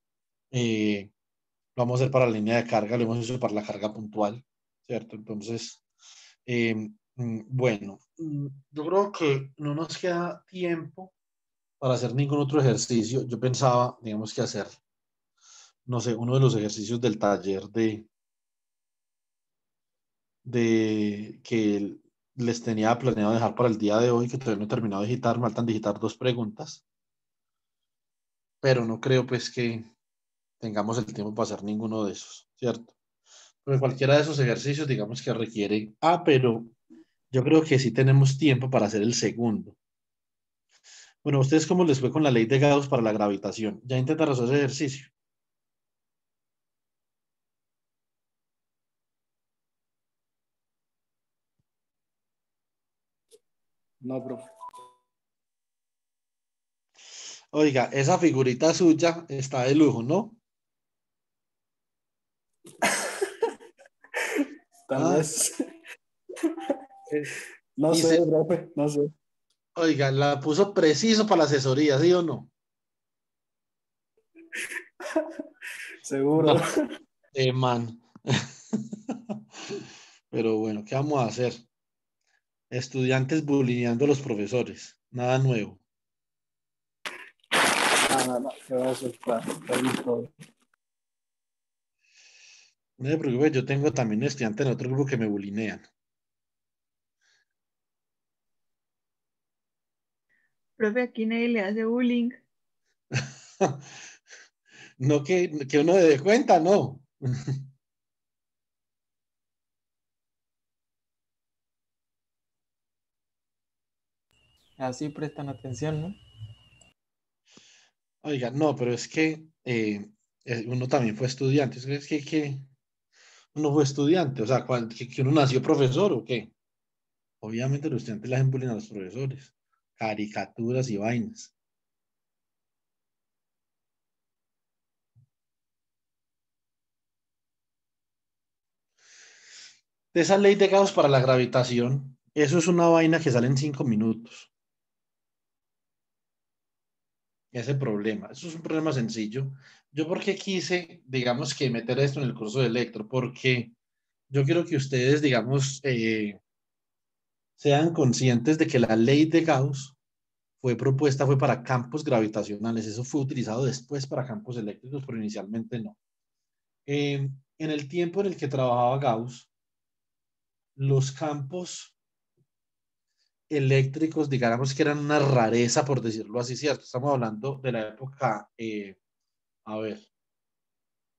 Lo vamos a hacer para la línea de carga, lo hemos hecho para la carga puntual, ¿cierto? Entonces, bueno, yo creo que no nos queda tiempo para hacer ningún otro ejercicio. Yo pensaba, digamos que hacer, no sé, uno de los ejercicios del taller de que les tenía planeado dejar para el día de hoy, que todavía no he terminado de digitar, me faltan digitar 2 preguntas, pero no creo pues que tengamos el tiempo para hacer ninguno de esos, ¿cierto? Pero cualquiera de esos ejercicios, digamos que requiere, pero yo creo que sí tenemos tiempo para hacer el segundo. Bueno, ¿ustedes cómo les fue con la ley de Gauss para la gravitación? ¿Ya intentaron hacer ese ejercicio? No, profe. Oiga, esa figurita suya está de lujo, ¿no? Tal Ah, vez. eh, No y sé, se, profe, no sé. Oiga, la puso preciso para la asesoría, ¿sí o no? Seguro. No, man. Pero bueno, ¿qué vamos a hacer? Estudiantes bullyingando a los profesores. Nada nuevo. No, ¿qué va a hacer? Está listo. No se preocupe, yo tengo también estudiantes en otro grupo que me bulinean. Profe, aquí nadie le hace bullying. No que uno se dé cuenta, no. Así prestan atención, ¿no? Oiga, no, pero es que uno también fue estudiante. ¿Es que uno fue estudiante? O sea, que uno nació profesor o qué? Obviamente los estudiantes le hacen bullying a los profesores. Caricaturas y vainas. Esa ley de Gauss para la gravitación, eso es una vaina que sale en 5 minutos. Ese problema, eso es un problema sencillo. Yo porque quise, digamos que meter esto en el curso de electro, porque yo quiero que ustedes, digamos, sean conscientes de que la ley de Gauss fue para campos gravitacionales. Eso fue utilizado después para campos eléctricos, pero inicialmente no. En el tiempo en el que trabajaba Gauss, los campos eléctricos, digamos que eran una rareza, por decirlo así, ¿cierto? Estamos hablando de la época, a ver,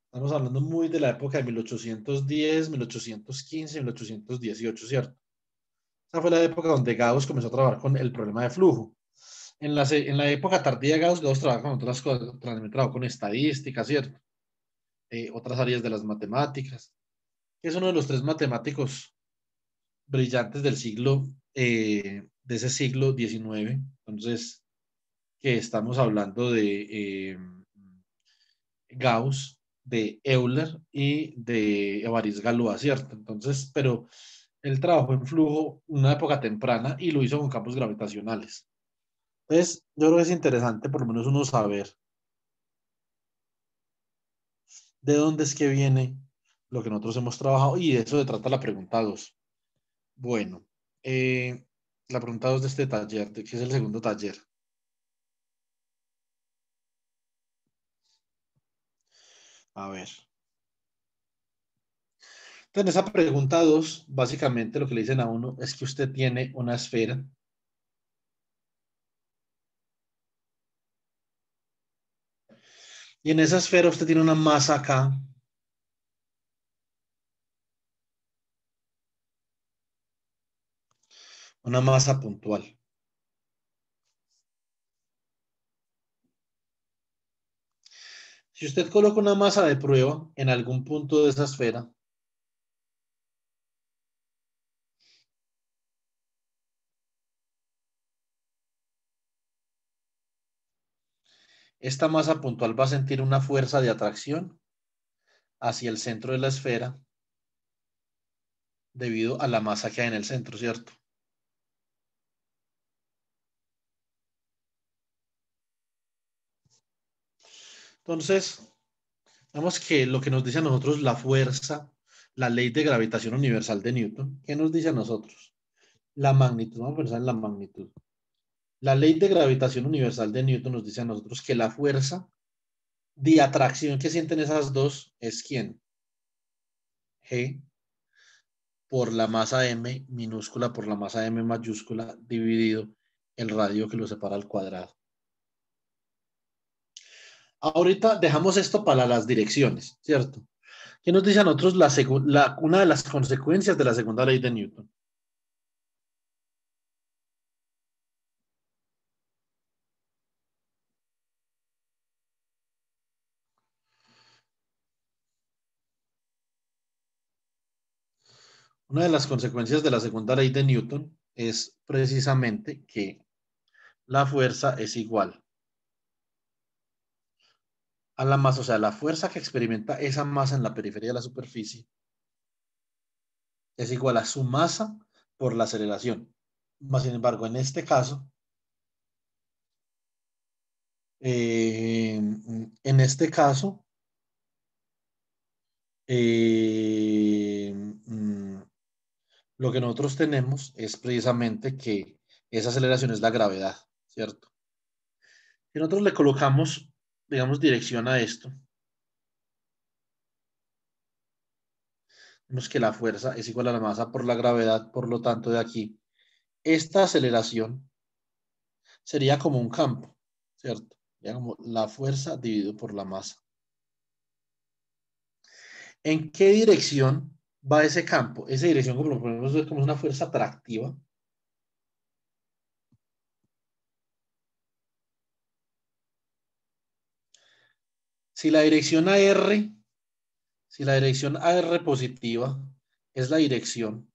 estamos hablando muy de la época de 1810, 1815, 1818, ¿cierto? Esa fue la época donde Gauss comenzó a trabajar con el problema de flujo. En la época tardía de Gauss, Gauss trabaja con otras cosas, también trabajó con estadística, ¿cierto? Otras áreas de las matemáticas. Es uno de los tres matemáticos brillantes del siglo, de ese siglo XIX. Entonces, que estamos hablando de Gauss, de Euler y de Évariste Galois, ¿cierto? Entonces, pero él trabajó en flujo una época temprana y lo hizo con campos gravitacionales. Entonces, yo creo que es interesante por lo menos uno saber de dónde es que viene lo que nosotros hemos trabajado y de eso se trata la pregunta 2. Bueno, la pregunta 2 de este taller, de que es el segundo taller. A ver. Entonces, esa pregunta 2, básicamente lo que le dicen a uno es que usted tiene una esfera. Y en esa esfera usted tiene una masa acá. Una masa puntual. Si usted coloca una masa de prueba en algún punto de esa esfera, esta masa puntual va a sentir una fuerza de atracción hacia el centro de la esfera debido a la masa que hay en el centro, ¿cierto? Entonces, vemos que lo que nos dice a nosotros la fuerza, la ley de gravitación universal de Newton, ¿qué nos dice a nosotros? La magnitud, vamos a pensar en la magnitud. La ley de gravitación universal de Newton nos dice a nosotros que la fuerza de atracción que sienten esas dos es ¿quién? G por la masa m minúscula por la masa m mayúscula dividido el radio que lo separa al cuadrado. Ahorita dejamos esto para las direcciones, ¿cierto? ¿Qué nos dice a nosotros una de las consecuencias de la segunda ley de Newton? Una de las consecuencias de la segunda ley de Newton es precisamente que la fuerza es igual a la masa, o sea, la fuerza que experimenta esa masa en la periferia de la superficie es igual a su masa por la aceleración. Más sin embargo, en este caso, En este caso, lo que nosotros tenemos es precisamente que esa aceleración es la gravedad, ¿cierto? Si nosotros le colocamos, digamos, dirección a esto, vemos que la fuerza es igual a la masa por la gravedad, por lo tanto, de aquí, esta aceleración sería como un campo, ¿cierto? Sería como la fuerza dividido por la masa. ¿En qué dirección va ese campo? Esa dirección, como lo podemos ver, como una fuerza atractiva. Si la dirección AR, si la dirección AR positiva es la dirección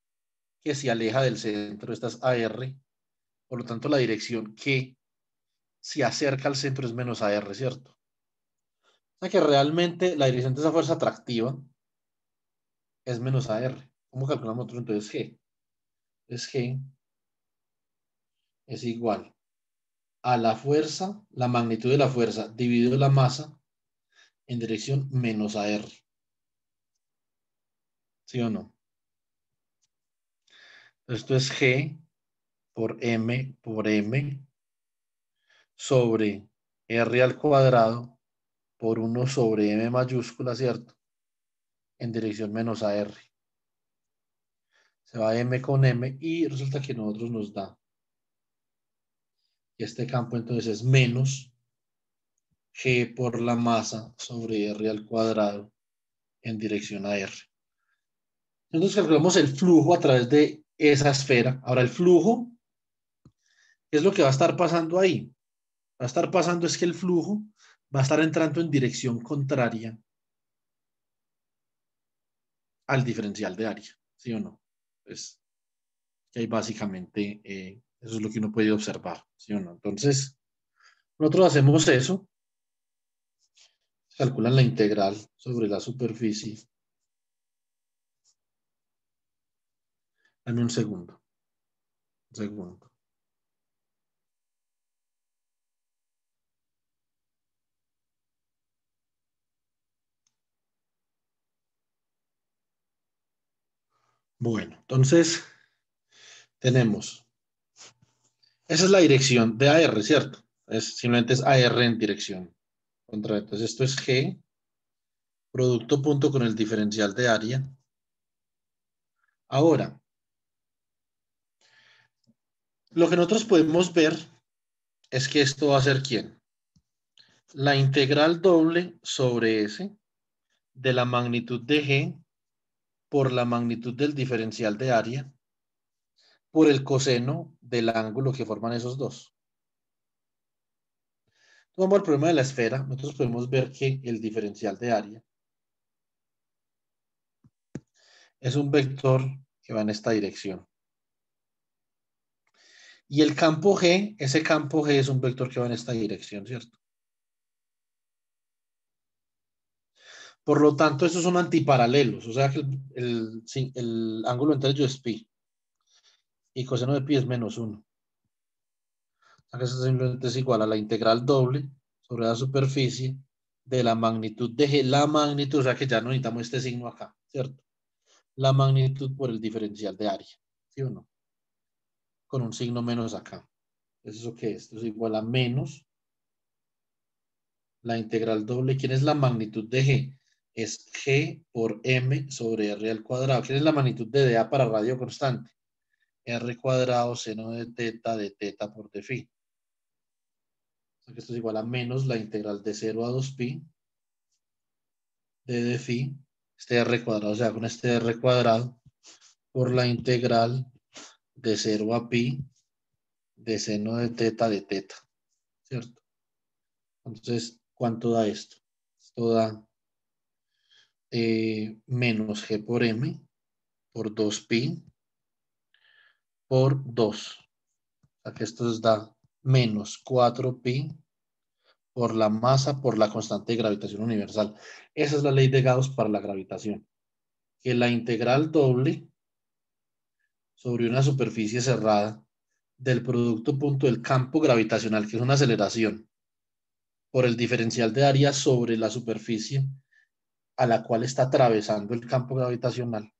que se aleja del centro, esta es AR, por lo tanto la dirección que se acerca al centro es menos AR, ¿cierto? O sea que realmente la dirección de esa fuerza atractiva es menos AR. ¿Cómo calculamos nosotros entonces G? Es G es igual a la fuerza, la magnitud de la fuerza dividido la masa en dirección menos AR. ¿Sí o no? Esto es G por M sobre R al cuadrado por 1 sobre M mayúscula, ¿cierto? En dirección menos AR. Se va M con M y resulta que nosotros nos da. Y este campo entonces es menos G por la masa sobre R al cuadrado en dirección a R. Entonces calculamos el flujo a través de esa esfera. Ahora el flujo, ¿qué es lo que va a estar pasando ahí? Va a estar pasando es que el flujo va a estar entrando en dirección contraria al diferencial de área, ¿sí o no? Pues que ahí básicamente eso es lo que uno puede observar, ¿sí o no? Entonces, nosotros hacemos eso, calculan la integral sobre la superficie. Dame un segundo. Un segundo. Bueno, entonces tenemos, esa es la dirección de AR, ¿cierto? Simplemente es AR en dirección contraria. Entonces esto es G, producto punto con el diferencial de área. Ahora, lo que nosotros podemos ver es que esto va a ser ¿quién? La integral doble sobre S de la magnitud de G por la magnitud del diferencial de área por el coseno del ángulo que forman esos dos. Vamos al problema de la esfera. Nosotros podemos ver que el diferencial de área es un vector que va en esta dirección. Y el campo G, ese campo G es un vector que va en esta dirección, ¿cierto? Por lo tanto, estos son antiparalelos. O sea que el ángulo entre ellos es pi. Y coseno de pi es menos 1. O sea que eso simplemente es igual a la integral doble sobre la superficie de la magnitud de G. La magnitud, o sea que ya no necesitamos este signo acá, ¿cierto? La magnitud por el diferencial de área, ¿sí o no? Con un signo menos acá. ¿Eso qué es? Esto es igual a menos la integral doble. ¿Quién es la magnitud de G? Es G por M sobre R al cuadrado. ¿Quién es la magnitud de dA para radio constante? R cuadrado seno de teta por d phi. O sea que esto es igual a menos la integral de 0 a 2pi de d phi. Este R cuadrado, o sea, con este R cuadrado por la integral de 0 a pi de seno de teta, ¿cierto? Entonces, ¿cuánto da esto? Esto da menos G por M por 2pi por 2. O sea que esto nos da menos 4pi por la masa por la constante de gravitación universal. Esa es la ley de Gauss para la gravitación. Que la integral doble sobre una superficie cerrada del producto punto del campo gravitacional, que es una aceleración, por el diferencial de área sobre la superficie a la cual está atravesando el campo gravitacional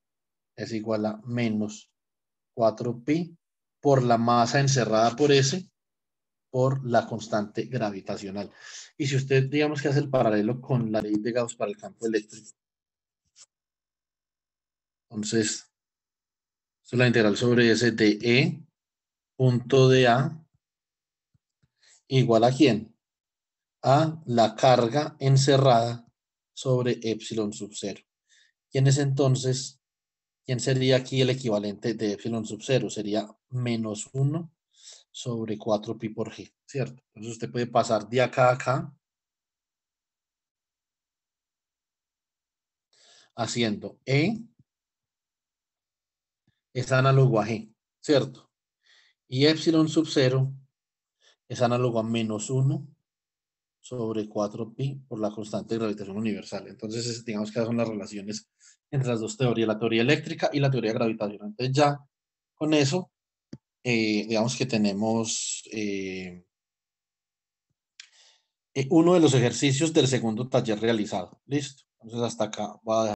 es igual a menos 4pi por la masa encerrada por S por la constante gravitacional. Y si usted, digamos que hace el paralelo con la ley de Gauss para el campo eléctrico, entonces, esto es la integral sobre S de E punto de A igual a ¿quién? A la carga encerrada sobre epsilon sub 0. ¿Quién es entonces? ¿Quién sería aquí el equivalente de epsilon sub 0? Sería menos 1 sobre 4pi por g, ¿cierto? Entonces usted puede pasar de acá a acá haciendo E es análogo a g, ¿cierto? Y epsilon sub 0 es análogo a menos 1 sobre 4pi por la constante de gravitación universal. Entonces, digamos que esas son las relaciones entre las dos teorías, la teoría eléctrica y la teoría gravitacional. Entonces ya con eso, digamos que tenemos uno de los ejercicios del segundo taller realizado. ¿Listo? Entonces hasta acá voy a dejar.